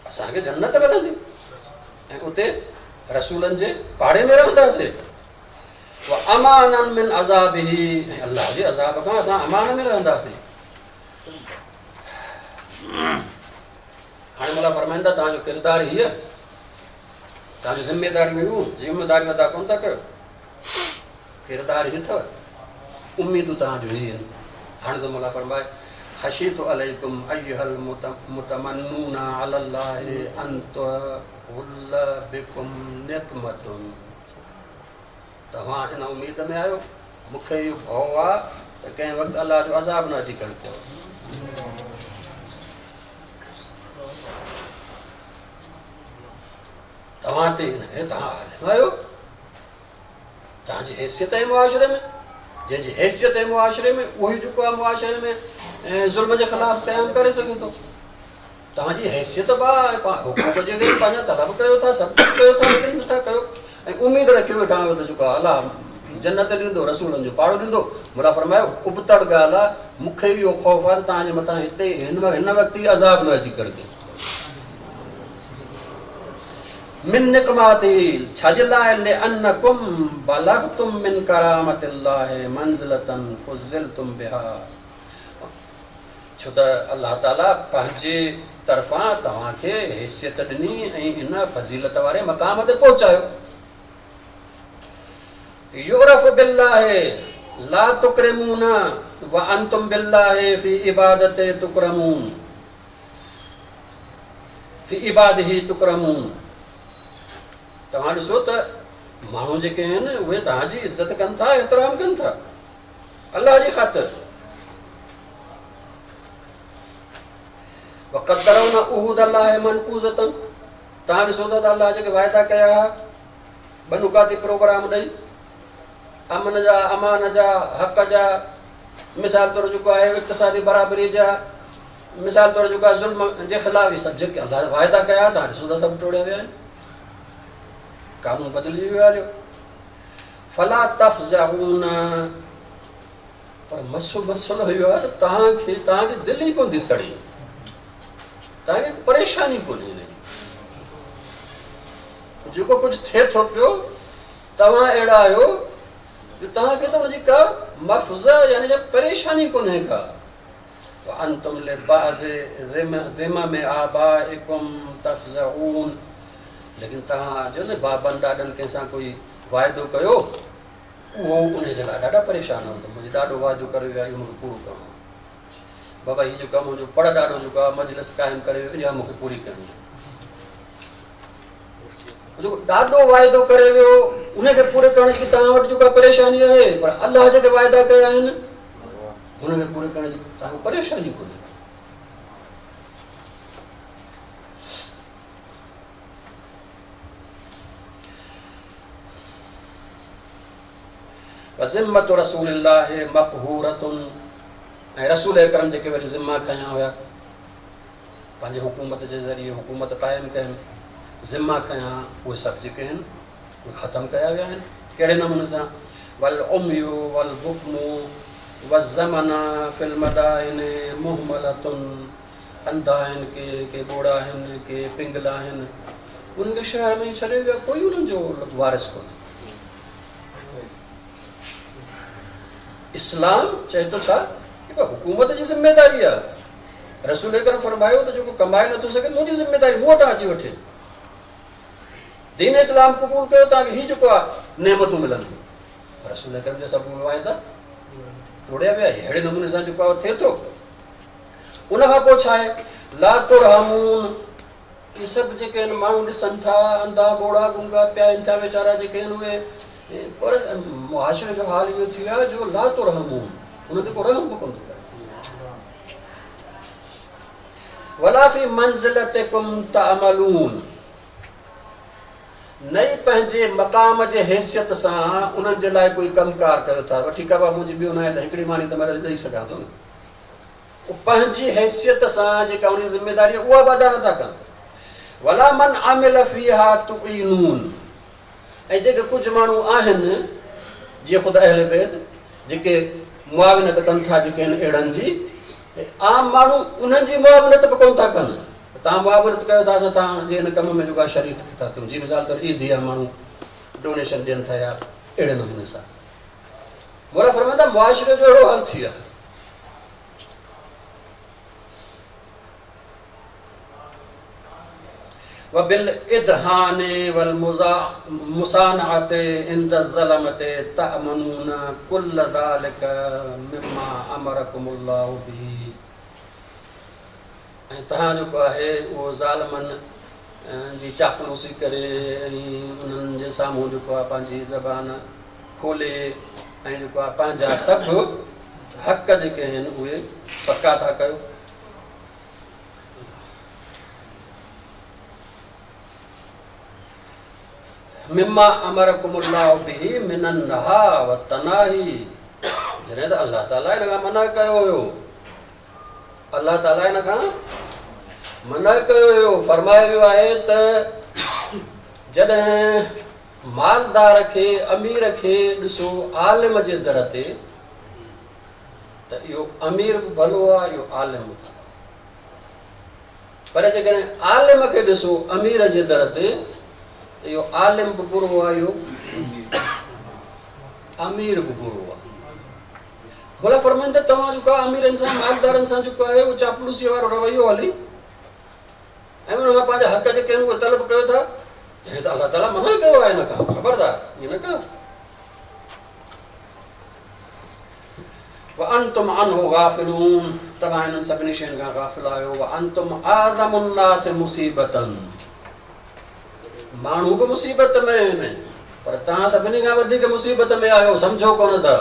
असांखे जन्नत मिलंदी ऐं उते रसूलनि जे पाड़े में रहंदासीं अमानन मिन अज़ाबिही ऐं अलाह जे अज़ाब खां असां अमान में रहंदासीं हाणे मला फरमाईंदा तव्हांजो किरदारु हीअ तव्हांजूं ज़िमेदारियूं ज़िमेदारियूं अदा कोन था कयो किरदारु हीअ अथव उम्मीदूं तव्हांजूं हीअ आहिनि हाणे त मला फरमाए ख़शीतु अलैकुम अय्युहल मुतमन्नूना अलल्लाहि अन तुहुल्ल बिकुम निक़मतुन तव्हां इन उम्मीद में आहियो मूंखे इहो भउ आहे त कंहिं वक़्तु अलाह जो अज़ाब न अची करे पियो तव्हां ते तव्हां आलिम आहियो तव्हांजी हैसियत आहे मुआशरे में जंहिंजी हैसियत आहे मुआशरे में उहो ई जेको आहे मुआशरे में ज़ुल्म जे ख़िलाफ़ क़याम करे सघे थो तव्हांजी हैसियत बि आहे हुकूक जे पंहिंजा तलब कयो था सभु कुझु कयो था लेकिन नथा कयो ऐं उमेदु रखियो वेठा आहियो त जेको आहे अलाह जन्नत ॾींदो, रसूलनि जो पाड़ो ॾींदो। मुला फरमायो उबतड़ ॻाल्हि आहे, मूंखे इहो ख़ौफ़ आहे तव्हांजे मथां हिते हिन वक़्तु ई अज़ाब न अची करके मिन निकमाती छाजे लाइ लिअन्नकुम बलगतुम मिन करामतिल्लाहि मंज़िलतन फुज़िलतुम बिहा। छो त अल्लाह ताला पंहिंजे तरफ़ां तव्हांखे हैसियत ॾिनी ऐं इन फज़ीलत वारे मक़ाम ते पहुचायो। युरफ बिल्लाहि ला तुकरिमून व अंतुम बिल्लाहि फी इबादते तुकरमून फी इबादिही तुकरमून। तव्हां ॾिसो त माण्हू जेके आहिनि उहे तव्हांजी इज़त कनि था, एतिराम कनि था अलाह जी ख़ातिर। वक़दरौन उहूद अल्लाहि मनकूज़तन, तव्हां ॾिसो था त अलाह जेके वाइदा कया हुआ बनुकाती प्रोग्राम ॾेई अमन जा, अमान जा, हक़ जा, मिसाल तौरु जेको आहे इक़्तिसादी बराबरी जा, मिसाल तौरु जेको आहे ज़ुल्म जे ख़िलाफ़, इहे सभु जेके अलाह वाइदा कया तव्हां ॾिसो था सभु टोड़िया विया आहिनि, कानून बदिलिजी वियो आहे। फला तफ़ज़ऊन, पर मसलो इहो आहे त तव्हांजी दिलि ई कोन थी सड़ी, तव्हांखे परेशानी कोन्हे। जेको कुझु थिए थो पियो तव्हां अहिड़ा आहियो तव्हांखे त हुनजी का मफ़ज़ यानी परेशानी कोन्हे का। अंतुम लिबाज़िम आबाइकुम तफ़ज़ऊन, लेकिन तव्हां जो न बाबनि ॾाॾनि कंहिंसां कोई वाइदो कयो उहो उन जे लाइ ॾाढा परेशान हूंदो, मुंहिंजो ॾाढो वाइदो करे वियो आहे, इहो मूंखे पूरो करिणो आहे। बाबा हीअ जेको मुंहिंजो पढ़ ॾाढो जेको आहे मजलिस क़ाइमु करे वियो, इहा मूंखे पूरी करणी आहे। जेको ॾाढो वाइदो करे वियो उनखे पूरे करण जी तव्हां वटि जेका परेशानी आहे, पर अलाह जेके वाइदा कया आहिनि हुनखे पूरे करण जी तव्हांखे परेशानी कोन्हे। ज़िम्मतु रसूलिल्लाहि मक़हूरतुन, ऐं रसूल अकरम जेके वरी ज़िम्मा खयां हुया पंहिंजे हुकूमत जे ज़रिए हुकूमत क़ाइमु कयनि, ज़िम्मा खयां उहे सभु जेके आहिनि उहे ख़तमु कया विया आहिनि। कहिड़े नमूने सां? वल उम्यु वल बुक्मु वज़मना फिल मदाइन मुहमलतुन, अंधा आहिनि, के ॿोड़ा आहिनि, के पिंगला आहिनि, उनखे शहर में छॾे विया, कोई उन्हनि जो वारिस कोन्हे। इस्लाम चए थो छा कि हुकूमत जी ज़िम्मेदारी आहे। रसूल अकरम फरमायो त जेको कमाए नथो सघे मुंहिंजी ज़िम्मेदारी मूं वटां अची वठे। दीन इस्लाम क़बूल कयो तव्हांखे हीअ जेको आहे नेमतूं मिलंदियूं। रसूल अकरम जा सभु वाइदा तोड़िया विया। अहिड़े नमूने सां जेको आहे थिए थो। उनखां पोइ छा आहे? ला तुरहमून, इहे सभु जेके आहिनि माण्हू ॾिसनि था, अंधा ॿोड़ा गुंगा पिया आहिनि था वीचारा जेके आहिनि उहे, पर मुआशिरे जो हाल इहो थी वियो आहे जो ला तुरहमून, उन्हनि ते को रहम बि कोन थो करे। वला फी मंज़िलतिकुम तअमलून, नई पंहिंजे मक़ाम जे हैसियत सां उन्हनि जे लाइ कोई कमकार कयो था। ठीकु आहे, मुंहिंजी ॿियो न आहे त हिकिड़ी मानी त मां ॾेई सघां थो न। पंहिंजी हैसियत सां जेका उन ज़िमेदारी उहा बि अदा नथा कनि। वला मन आमिल फीहा तुक़ीनून, ऐं जेके कुझु माण्हू आहिनि जीअं ख़ुदि अहल बैत जेके मुआविनत कनि था जेके आहिनि अहिड़नि जी, आम माण्हू उन्हनि जी मुआविनत बि कोन था कनि। तव्हां मुआविनत कयो था त तव्हां जे हिन कम में जेको आहे शरीक था थियूं। जीअं मिसाल तौरु ईद आहे, माण्हू डोनेशन ॾियनि था या अहिड़े नमूने सां। मोला फरमाईंदा मुआशिरे जो अहिड़ो हाल थी वियो आहे। वबिल इदहाने वल मुसानअते इंद ज़लमते तअमनून कुल्ल ज़ालिक मिम्मा अमरकुमुल्लाहु बिही, ऐं तव्हां जेको आहे उहो ज़ालिमनि जी चापलूसी करे ऐं उन्हनि जे साम्हूं जेको आहे पंहिंजी ज़बान खोले ऐं जेको आहे पंहिंजा सभु हक़ जेके आहिनि उहे पका था कयो। मिम्मा अमरकुमुल्लाहु बिही मिनन नहा व तनाही, जॾहिं त अल्लाह ताला हिन खां मना कयो हुयो, अल्लाह ताला हिन खां मना कयो हुयो। फरमायो वियो आहे त जॾहिं मालदार खे अमीर खे ॾिसो आलिम जे दर ते त इहो अमीर बि भलो आहे, इहो आलिम बि भलो आहे। पर जेकॾहिं आलिम खे ॾिसो अमीर जे दर ते त इहो आलिम बि बुरो आहे, इहो अमीर बि बुरो आहे। भला फरमाइनि त तव्हां जेको आहे अमीरनि सां मालदारनि सां जेको आहे उहो चापलूसीअ वारो रवैयो हली ऐं उन खां पंहिंजा हक़ जेके आहिनि उहे तलब कयो था, जंहिं त अलाह ताला मना ई कयो आहे हिन खां, ख़बरदार ईअं न कयो। वअंतुम अन्हु गाफ़िलून, तव्हां हिननि सभिनी शयुनि खां गाफ़िल आहियो। वअंतुम आज़मु अन्नास मुसीबतन, माण्हू बि मुसीबत में आहिनि पर तव्हां सभिनी खां वधीक मुसीबत में आहियो, सम्झो कोन था।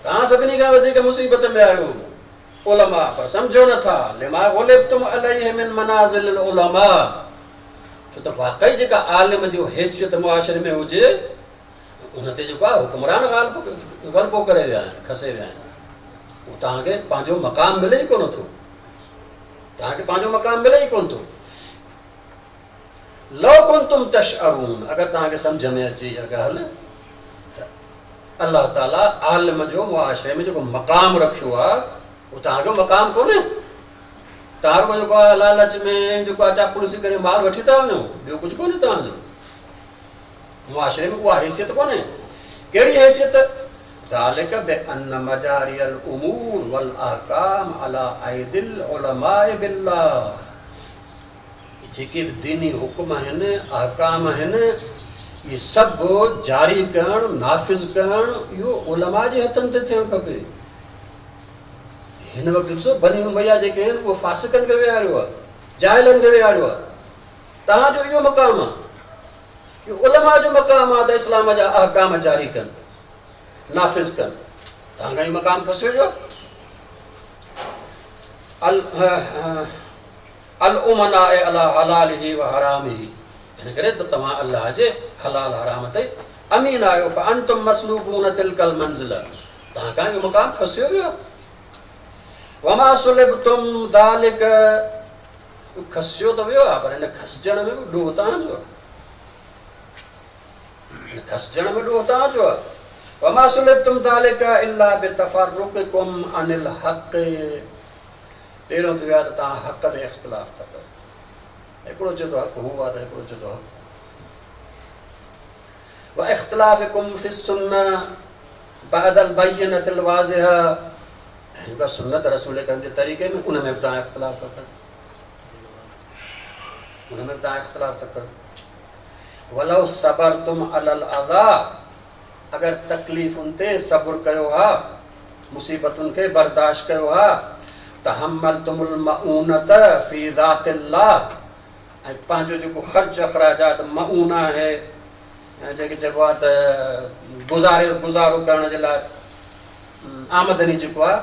तव्हां सभिनी खां वधीक मुसीबत में आहियो उलमा, पर सम्झो नथा। लिमा गुलिबतुम अलैहि मिन मनाज़िल उलमा, छो त वाकई जेका आलिम जो हैसियत मुआशरे में हुजे उन ते जेको आहे हुकुमरान ग़लबो करे विया आहिनि, खसे विया आहिनि। उहो तव्हांखे पंहिंजो मक़ाम मिले ई कोन थो, तव्हांखे पंहिंजो मक़ाम मिले ई कोन थो। लौ कुंतुम तशअरून, अगरि तव्हांखे सम्झ में अचे इहा ॻाल्हि त अलाह ताला आलिम जो मुआशरे में जेको मक़ाम रखियो आहे उहो तव्हांजो मक़ाम कोन्हे। तव्हां जेको आहे लालच में जेको आहे चापलूसी करे माल वठी था वञो, ॿियो कुझु कोन्हे। तव्हांजो मुआशरे में उहा हैसियत कोन्हे। कहिड़ी हैसियत? ज़ालिक बिअन्न मजारियल उमूर वल अहकाम अला ऐदिल उलमाए बिल्लाह, जेके दीनी हुक्म आहिनि अहकाम आहिनि इहे सभु जारी करणु नाफ़िज़ करणु इहो उलमा जे हथनि ते थियणु खपे। हिन वक़्तु ॾिसो बनी उमैया जेके आहिनि उहो फासिकनि खे विहारियो आहे, जाहिलनि खे विहारियो आहे। तव्हांजो इहो मक़ाम आहे, इहो उलमा जो मक़ाम आहे त इस्लाम जा अहकाम जारी कनि नाफ़िज़ कनि। तव्हांखां इहो मक़ाम खसियो जो अल उमनाए अला हलालिही व हरामिही, हिन करे त तव्हां अल्लाह जे हलाल हराम ते अमीन आहियो। फअंतुम मसलूबून तिलकल मंज़िल, तव्हांखां इहो मक़ाम खसियो वियो। वमा सुलिबतुम ज़ालिक, खसियो त वियो आहे पर हिन खसजण में बि ॾोह तव्हांजो आहे, हिन खसजण में ॾोह तव्हांजो आहे। वमा सुलिबतुम ज़ालिक इल्ला बितफर्रुक़कुम अनिल हक़, पहिरियों त वियो आहे त तव्हां हक़ ते इख़्तिलाफ़ था कयो। हिकिड़ो चए थो हक़ हू आहे त हिकिड़ो चए थो हक़। व इख़्तिलाफ़कुम फ़िस्सुन्नह बअदल बय्यनतिल वाज़िहा, जेका सुन्नत रसूल करीम जे तरीक़े में उन में बि तव्हां इख़्तिलाफ़ था कयो, उन में बि तव्हां इख़्तिलाफ़ था कयो। वलौ सबरतुम अलल अज़ा, अगरि तकलीफ़ुनि ते सब्र कयो हा, मुसीबतुनि खे बर्दाश्त कयो हा, तहम्मलतुमुल मऊनत फी ज़ातिल्लाह, ऐं पंहिंजो जेको ख़र्च अख़राजात मऊना आहे जेके चइबो आहे त गुज़ारो करण जे लाइ आमदनी जेको आहे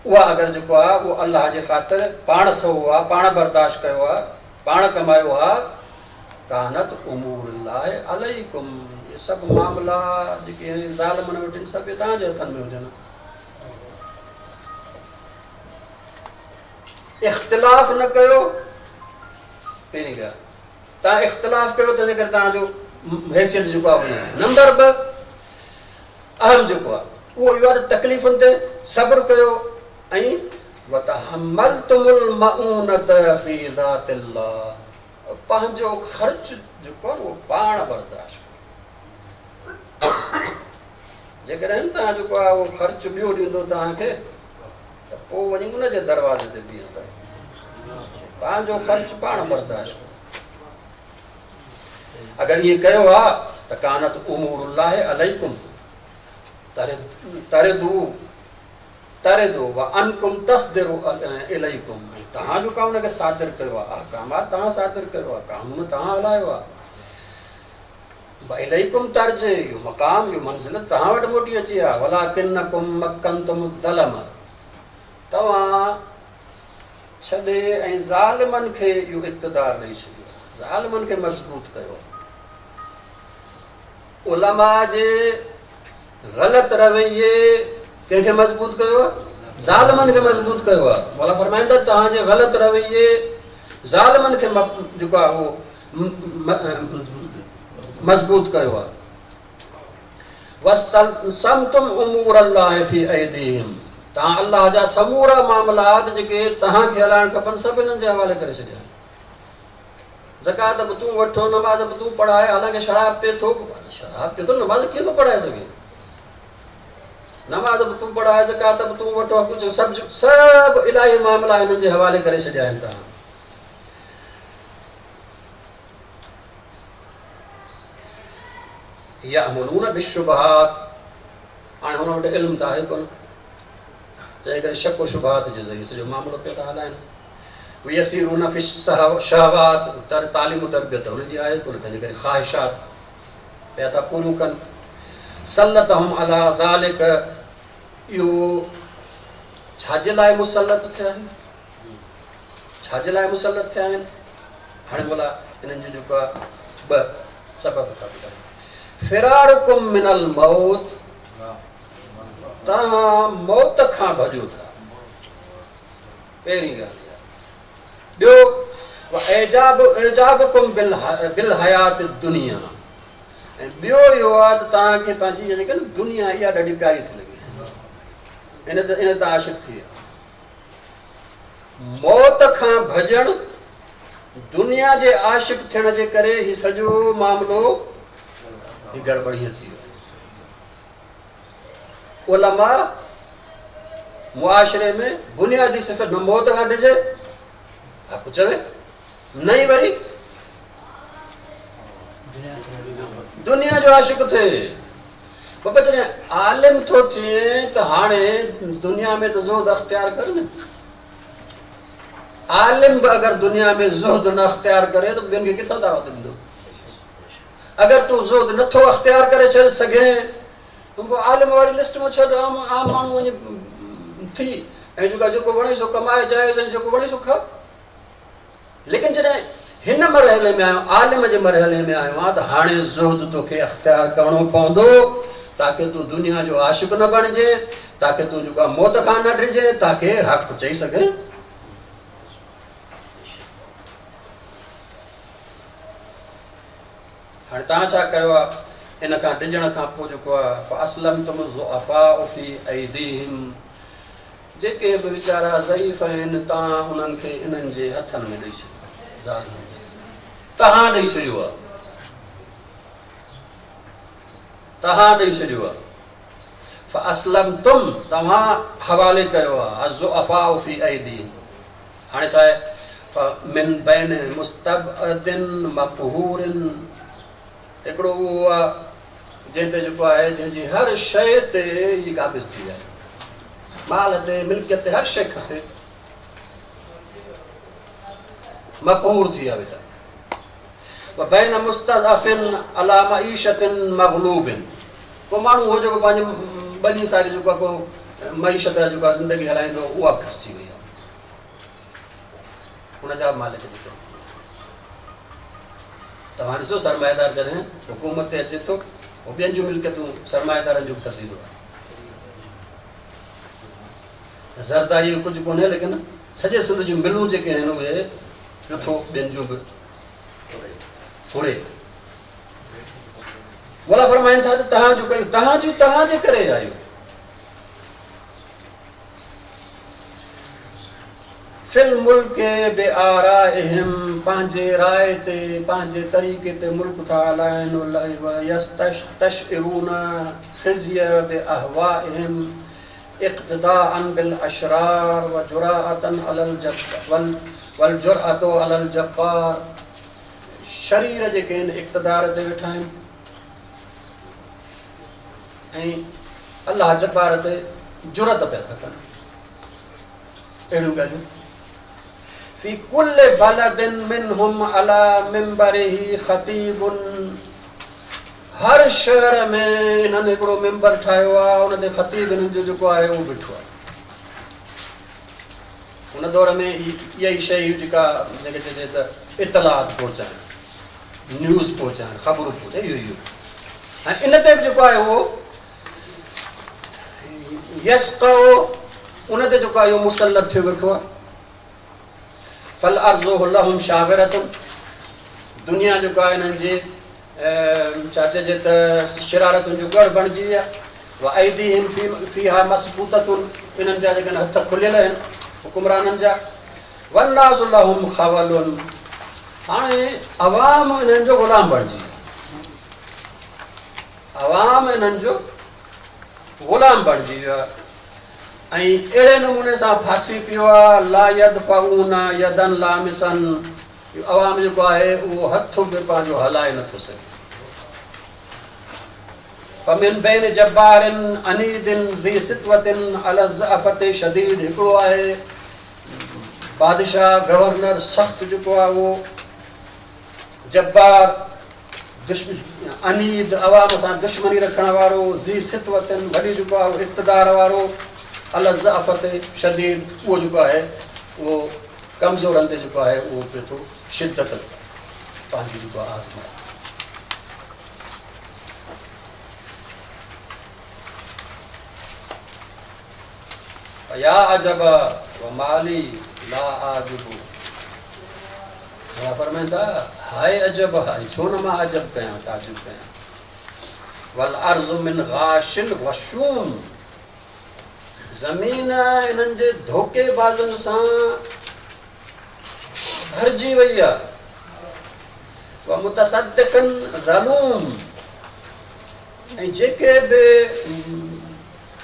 उहा अगरि जेको आहे उहो अलाह जे ख़ातिर पाण सहो आहे, पाण बर्दाश्त कयो आहे, पाण कमायो आहे, कानत उमूरुल्लाहि अलैकुम, इहे सभु मामला जेके ज़ालिमनि वटि सभु तव्हांजे हथनि में हुजनि। इख़्तिलाफ़ न कयो, पहिरीं ॻाल्हि तव्हां इख़्तिलाफ़ कयो त जेकर तव्हांजो हैसियत जेको आहे नंबर 2 अहम जेको आहे उहो इहो आहे त तकलीफ़ुनि ते सब्र कयो ऐं वतहम्मलतुमुल मऊनत फी ज़ातिल्लाह, पंहिंजो ख़र्च जेको आहे उहो पाण बर्दाश्त कयो। जेकॾहिं तव्हां जेको आहे उहो ख़र्च ॿियो ॾींदो तव्हांखे त पोइ वञी उनजे दरवाज़े ते बीहंदा, पंहिंजो ख़र्च पाण बर्दाश्त कयो। अगरि इहे कयो हा त कानत उमूरुल्लाहि अलैकुम तरिदू व अनकुम तस्दिरु इलैकुम, तव्हां जेका उनखे सादिर कयो आहे, अहकामात तव्हां सादिर कयो आहे, कानून तव्हां हलायो आहे। व इलैकुम तर्जे, इहो मक़ाम इहो मंज़िलत तव्हां वटि मोटी अची आहे। वलाकिन्नकुम मक्कनतुम ज़लम, तव्हां छॾे ऐं ज़ालिमनि खे इहो इक़्तिदार ॾेई छॾियो, ज़ालिमनि खे मज़बूत कयो। उलमा जे ग़लति रवैये कंहिंखे मज़बूत कयो आहे? ज़ालिमनि खे मज़बूत कयो आहे। मौला फरमाईंदा तव्हांजे ग़लति रवैये ज़ालिमनि खे जेको आहे उहो मज़बूत कयो आहे। वस्तलसमतुम उमूर अल्लाह फी ऐदीहिम, तव्हां अल्लाह जा समूरा मामलात जेके तव्हांखे हलाइण खपनि सभु हिननि जे हवाले करे छॾिया। ज़कात बि तूं वठो, नमाज़ बि तूं पढ़ाए, हालांकि शराब पीए थो, शराब पीए थो, नमाज़ कीअं थो पढ़ाए सघे? नमाज़ बि तूं पढ़ाए, ज़कात बि तूं वठो, कुझु सभु इलाही मामला हिननि जे हवाले करे छॾिया आहिनि तव्हां। यअमुरून बिश्शुबहात, हाणे हुन वटि इल्मु त आहे कोन, तंहिं करे शक शुबहात जे ज़रिए सॼो मामिलो पिया था हलाइनि। यसीरून फी शहवात, तालीम तरबियत हुनजी आहे कोन, तंहिंजे करे ख़्वाहिशात पिया था पूरियूं कनि। सल्लतहुम अला ज़ालिक, इहो छाजे लाइ मुसलत थिया आहिनि, छाजे लाइ मुसलत थिया आहिनि? हाणे भला हिननि जो जेको आहे ॿ सबब था ॿुधाइनि। फिरारुकुम मिनल मौत, तव्हां मौत खां भॼो था, पहिरीं ॻाल्हि। ॿियो एजाबुकुम बिल हयात दुनिया, ऐं ॿियो इहो आहे त तव्हांखे पंहिंजी जेके न दुनिया इहा ॾाढी प्यारी थी लॻे, इन तां आशिक़ थी विया। मौत खां भॼणु, दुनिया जे आशिक़ थियण जे करे हीउ सॼो मामिलो ही गड़बड़ीअ थी वियो। उलमा मुआशरे में बुनियादी सिफ़त न मौत खां डिॼे, आपको चवे नहीं, वरी दुनिया जो आशिक़ थिए। बाबा जॾहिं आलिम थो थिए त हाणे दुनिया में त ज़ुहद अख़्तियार कर न। आलिम बि अगरि दुनिया में ज़ुहद न अख़्तियार करे त ॿियनि खे किथां दावत ॾींदो? अगरि तूं ज़ुहद नथो अख़्तियार करे छॾ सघे त आलिम वारी लिस्ट में छॾ, आम माण्हू वञी थी, ऐं जेको वणे सो कमाए जाइज़, ऐं जेको वणे सो खा। लेकिन जॾहिं हिन मरहले में आहियो, आलिम जे मरहले में आयो आहे, त हाणे ज़ुहद तोखे अख़्तियार करणो पवंदो, ताकी तूं दुनिया जो आशिक़ न बणिजे, ताकी तूं जेको आहे मौत खां न डिॼे, ताकी हक़ चई सघे। हाणे तव्हां छा कयो आहे? इन खां डिॼण खां पोइ जेको आहे फअस्लमतुम ज़ुअफ़ाउ फ़ी ऐदीहिम, जेके बि वीचारा ज़ईफ़ आहिनि, तव्हां उन्हनि खे इन्हनि जे हथनि में ॾेई छॾियो, ज़ालिम तव्हां ॾेई छॾियो आहे, तव्हां ॾेई छॾियो आहे। फअस्लमतुम, तव्हां हवाले कयो आहे, अज़ुअफ़ाउ फ़ी ऐदीहिम। हाणे छा आहे? मिन बैन मुस्तबअदिन मक़हूरिन, हिकिड़ो उहो आहे जंहिं ते जेको आहे, जंहिंजी हर शइ ते इहा क़ाबिज़ थी आहे, माल ते, मिल्कियत ते, हर शइ खसे, मक़हूर थी आहे वीचारो। बैन मुस्तज़अफ़िन अला मईशतिन मग़लूबिन, को माण्हू हो जेको पंहिंजे ॿनी सारी जेको आहे को मईशत जेको आहे ज़िंदगी हलाईंदो, उहा ख़र्च थी वई आहे, हुनजा मालिक जेके। तव्हां ॾिसो सरमाएदार जॾहिं हुकूमत ते अचे थो, उहो ॿियनि जूं मिल्कियतूं सरमाएदारनि जूं खसींदो आहे। ज़रदारी कुझु कोन्हे, लेकिन सॼे सिंध जूं मिलूं जेके आहिनि उहे नथो ॿियनि जूं बि थोरे मोला फरमाइनि था त तव्हां जो कयूं, तव्हां जे करे आहियो। फिल मुल्क बे आराइहिम, पंहिंजे राय ते, पंहिंजे तरीक़े ते मुल्क था हलाइनि। यस्तशइरून खिज़्य बे अहवाइहिम इक़्तिदाअन बिल अशरार व जुराअतन अलल जब्बार वल जुरअतु अलल जब्बार, शरीर जेके आहिनि इक़्तिदार ते वेठा आहिनि, ऐं अलाह जब्बार ते जुरत पिया था कनि। अहिड़ियूं ॻाल्हियूं फी कुल बलदिन मिनहुम अला मिंबरिही ख़तीबुन, हर शहर में इन्हनि हिकिड़ो मिंबर ठाहियो आहे, उन ते ख़तीब हिननि जो जेको आहे उहो बीठो आहे। हुन दौर में इहा ई शइ जेका जेके चइजे त इतलात पहुचाइणु, न्यूज़ पहुचाइणु, ख़बरूं पहुचाइणु, इहो ऐं इन ते बि जेको आहे उहो यस्क़ो, उन ते जेको आहे इहो मुसलत थियो वेठो आहे। फल अर्ज़ु लहुम शागिरतुन, दुनिया जेको आहे हिननि जे छा चइजे त शरारतुनि जो गढ़ बणिजी विया वअयदीहिम फीहा मसबूततुन इन्हनि जा जेके हथ खुलियल आहिनि हुकुमराननि जा वन्नासु लहुम खवलुन हाणे अवाम इन्हनि जो ग़ुलाम बणिजी वियो अवाम इन्हनि जो ग़ुलाम बणिजी वियो आहे ऐं अहिड़े नमूने सां फासी पियो आहे ला यदफऊन यदन लामिसन अवाम जेको आहे उहो हथ बि पंहिंजो हलाए नथो सघे फमिन बैन जब्बारिन अनीदिन ज़ी सितवतिन अला ज़अफ़त शदीद हिकिड़ो आहे बादशाह गवर्नर सख़्तु जेको आहे उहो जब्बार अनीद अवाम सां दुश्मनी रखण वारो ज़ी सितवतिन वॾी जेको आहे उहो इक़्तिदार वारो अला ज़अफ़त शदीद उहो जेको आहे उहो कमज़ोरनि ते जेको आहे उहो पियो थो शिदत पंहिंजी जेको आहे आज़माए या अजब व माली ला आजिबु फरमाइनि था हाय अजब हाय छो न मां अजब कयां ताजुब कयां वल अर्ज़ु मिन गाशिल वशूम ज़मीन इन्हनि जे धोखेबाज़नि सां भरिजी वई आहे व मुतसद्दिक़न ज़लूम ऐं जेके बि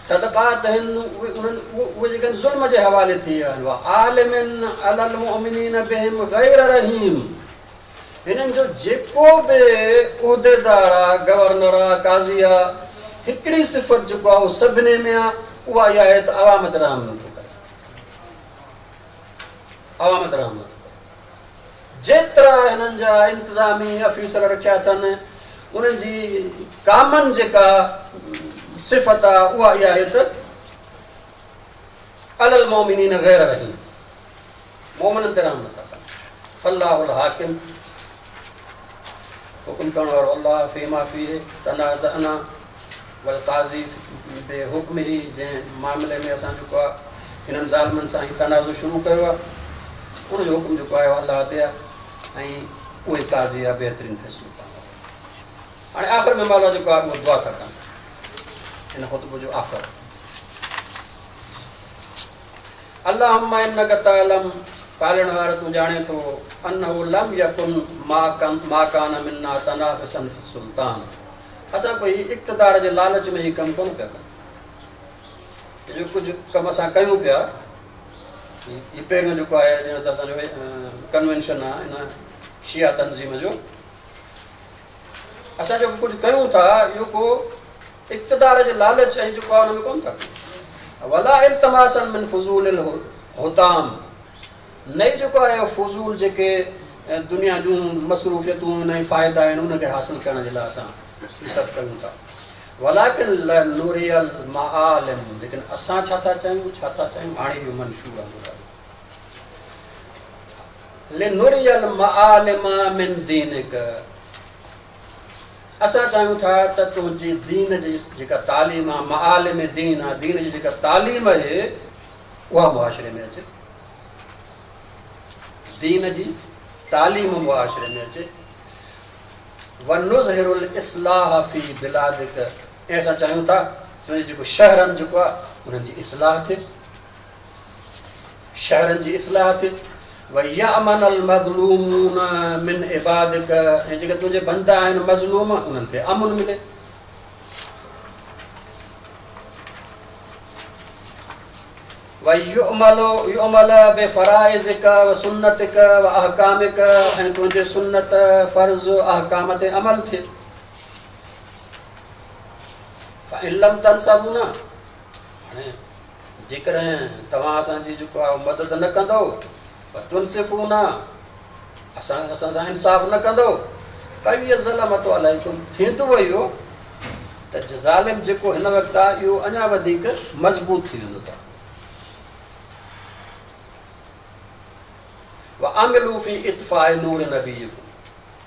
सदक़ात आहिनि उहे जेके ज़ुल्म जे हवाले थी विया आहिनि आलिमिन अलल मुमिनीन बिहिम गैर रहीम हिननि जो जेको बि उहिदेदार आहे गवर्नर आहे काज़ी आहे हिकिड़ी सिफ़त जेको आहे उहो सभिनी में आहे उहा इहा आहे त अवाम ते रहम नथो करे अवाम ते रहम नथो करे जेतिरा हिननि जा इंतिज़ामी अफ़ीसर रखिया अथनि उन्हनि जी कामन जेका सिफ़त आहे उहा इहा आहे त अलल मोमिनीन गैर रहीम मोमिननि ते रहम नथा कनि अल्लाहुल हाकिम हुकुम करण वारो अल्लाह फ़ीमा फ़ीह तनाज़अना वल क़ाज़ी बे हुक्म ई जंहिं मामले में असां जेको आहे हिननि ज़ालिमनि सां ई तनाज़ो शुरू कयो आहे उनजो हुकुम जेको आहे अल्लाह ते आहे ऐं उहे क़ाज़ी आहे बहितरीनु फ़ैसिलो कंदो हाणे आख़िर में मौला जेको आहे उहो दुआ था कनि हिन ख़ुतबे जो आख़िर अल्लाहुम्मा इन्नका तअलम पालण वारो तूं ॼाणे थो अन्नहु लम यकुन मा कान मिन्ना तनाफ़िसन फ़ी सुल्तान असां कोई इक़्तिदार जे लालच में ही कमु कोन पिया कयूं जो कुझु कमु असां कयूं पिया हीउ पहिरियों जेको आहे जीअं त असांजो कन्वेंशन आहे हिन शिया तंज़ीम जो असां जेको कुझु कयूं था इहो को इक़्तिदार जे लालच ऐं जेको आहे हुन में कोन था कयूं वला इल्तमासन मिन फ़ुज़ूलिल हुताम नई जेको आहे फ़ुज़ूल जेके दुनिया जूं मसरूफ़ियतूं ऐं फ़ाइदा आहिनि उनखे हासिलु करण जे लाइ असां हीउ सभु कयूं था वलाकिन लनुरियल मआलिम लेकिन असां छा था चयूं हाणे इहो मंशूर आहे लिनुरियल मआलिम मिन दीनिक असां चाहियूं था त तुंहिंजी दीन जी जेका तालीम आहे मआलिम दीन आहे दीन जी जेका तालीम आहे उहा मुआशिरे में अचे दीन जी तालीम मुआशिरे में अचे वनुज़हिरुल इस्लाह फ़ी बिलादिक ऐं असां चाहियूं था तुंहिंजे जेको शहरनि जेको आहे उन्हनि जी इस्लाह थिए शहरनि जी इस्लाह थिए वयअमनल मज़लूमून मिन इबादिक ऐं जेके तुंहिंजे बंदा आहिनि मज़लूम उन्हनि खे अमन मिले युअमल बिफ़राइज़िक व सुन्नतिक व अहकामिक ऐं तुंहिंजे सुन्नत फ़र्ज़ अहकाम ते अमल थिए इल्लम तंसबून हाणे जेकॾहिं तव्हां असांजी जेको आहे मदद न कंदो तुनसिफ़ून असां सां इंसाफ़ न कंदो कई ज़लमत अलैकुम थींदो इहो त ज़ालिम जेको हिन वक़्तु आहे इहो अञा वधीक मज़बूत थी वेंदो आहे वअमिलू फ़ी इत्फ़ाए नूर नबी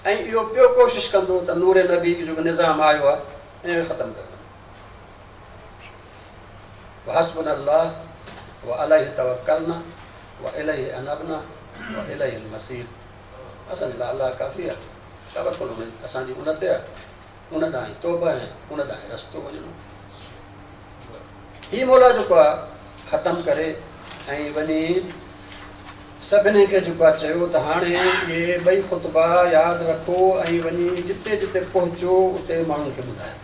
ऐं इहो ॿियो कोशिशि कंदो त नूर नबी जेको निज़ाम आयो आहे ऐं ख़तमु कंदो वहस्बुनल्लाह व अलैहि तवक्कलना व इलैहि अनबना व इलैहिल मसीर असांजे लाइ अलाह काफ़ी आहे तवक्कुल में असांजी उन ते आहे, उन ॾांहुं तौबा ऐं उन ॾांहुं रस्तो वञिणो। ही मौला जेको आहे ख़तमु करे ऐं वञी सभिनी खे जेको आहे चयो त हाणे इहे ॿई ख़ुतबा यादि रखो ऐं वञी जिते जिते पहुचो उते माण्हुनि खे ॿुधायो।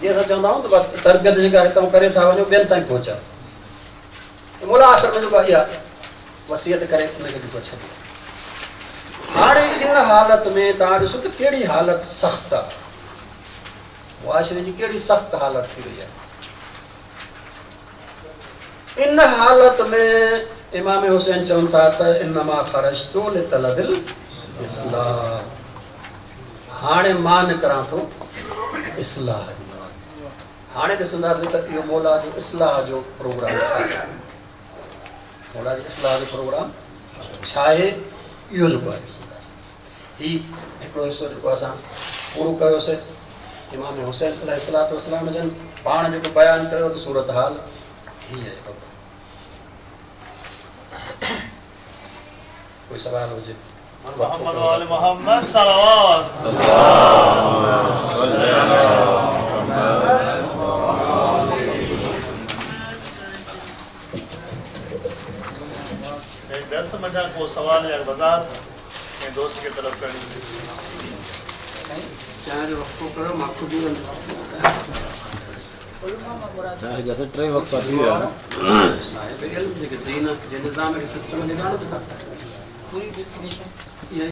जीअं असां चवंदा आहियूं त तरबियत जेका हितां करे था वञो ॿियनि ताईं पहुचायो। मौला आख़िर में जेको आहे इहा वसियत करे उनखे जेको छॾियो। हाणे इन हालत में तव्हां ॾिसो त कहिड़ी हालत सख़्तु आहे, मुआशिरे जी कहिड़ी सख़्तु हालत थी वई आहे। इन हालत में इमाम हुसैन चवनि था त इन्नमा ख़रजतु लितलबिल इस्लाह, हाणे मां निकिरां थो इस्लाह जी। हाणे ॾिसंदासीं त इहो मौला जो इस्लाह जो प्रोग्राम छा आहे, मौला जी इस्लाह जो प्रोग्राम छा आहे, इहो जेको आहे ॾिसंदासीं। हीउ हिकिड़ो हिसो जेको असां पूरो कयोसीं इमाम हुसैन अलैहिस्सलाम जन पाण जेको बयानु कयो त सूरत हाल हीअ आहे। कोई सवाल हुजे? मोहम्मद वाले मोहम्मद सलावत एक दर्स में जा को सवाल या वजाहत मैं दोस्त की तरफ करनी चाहे जो वक्त करो माखो भी चाहे जैसे ट्रे वक्त पर भी साहिब इल्म जे दीन जे निज़ाम के सिस्टम जे गानो था पूरी डेफिनेशन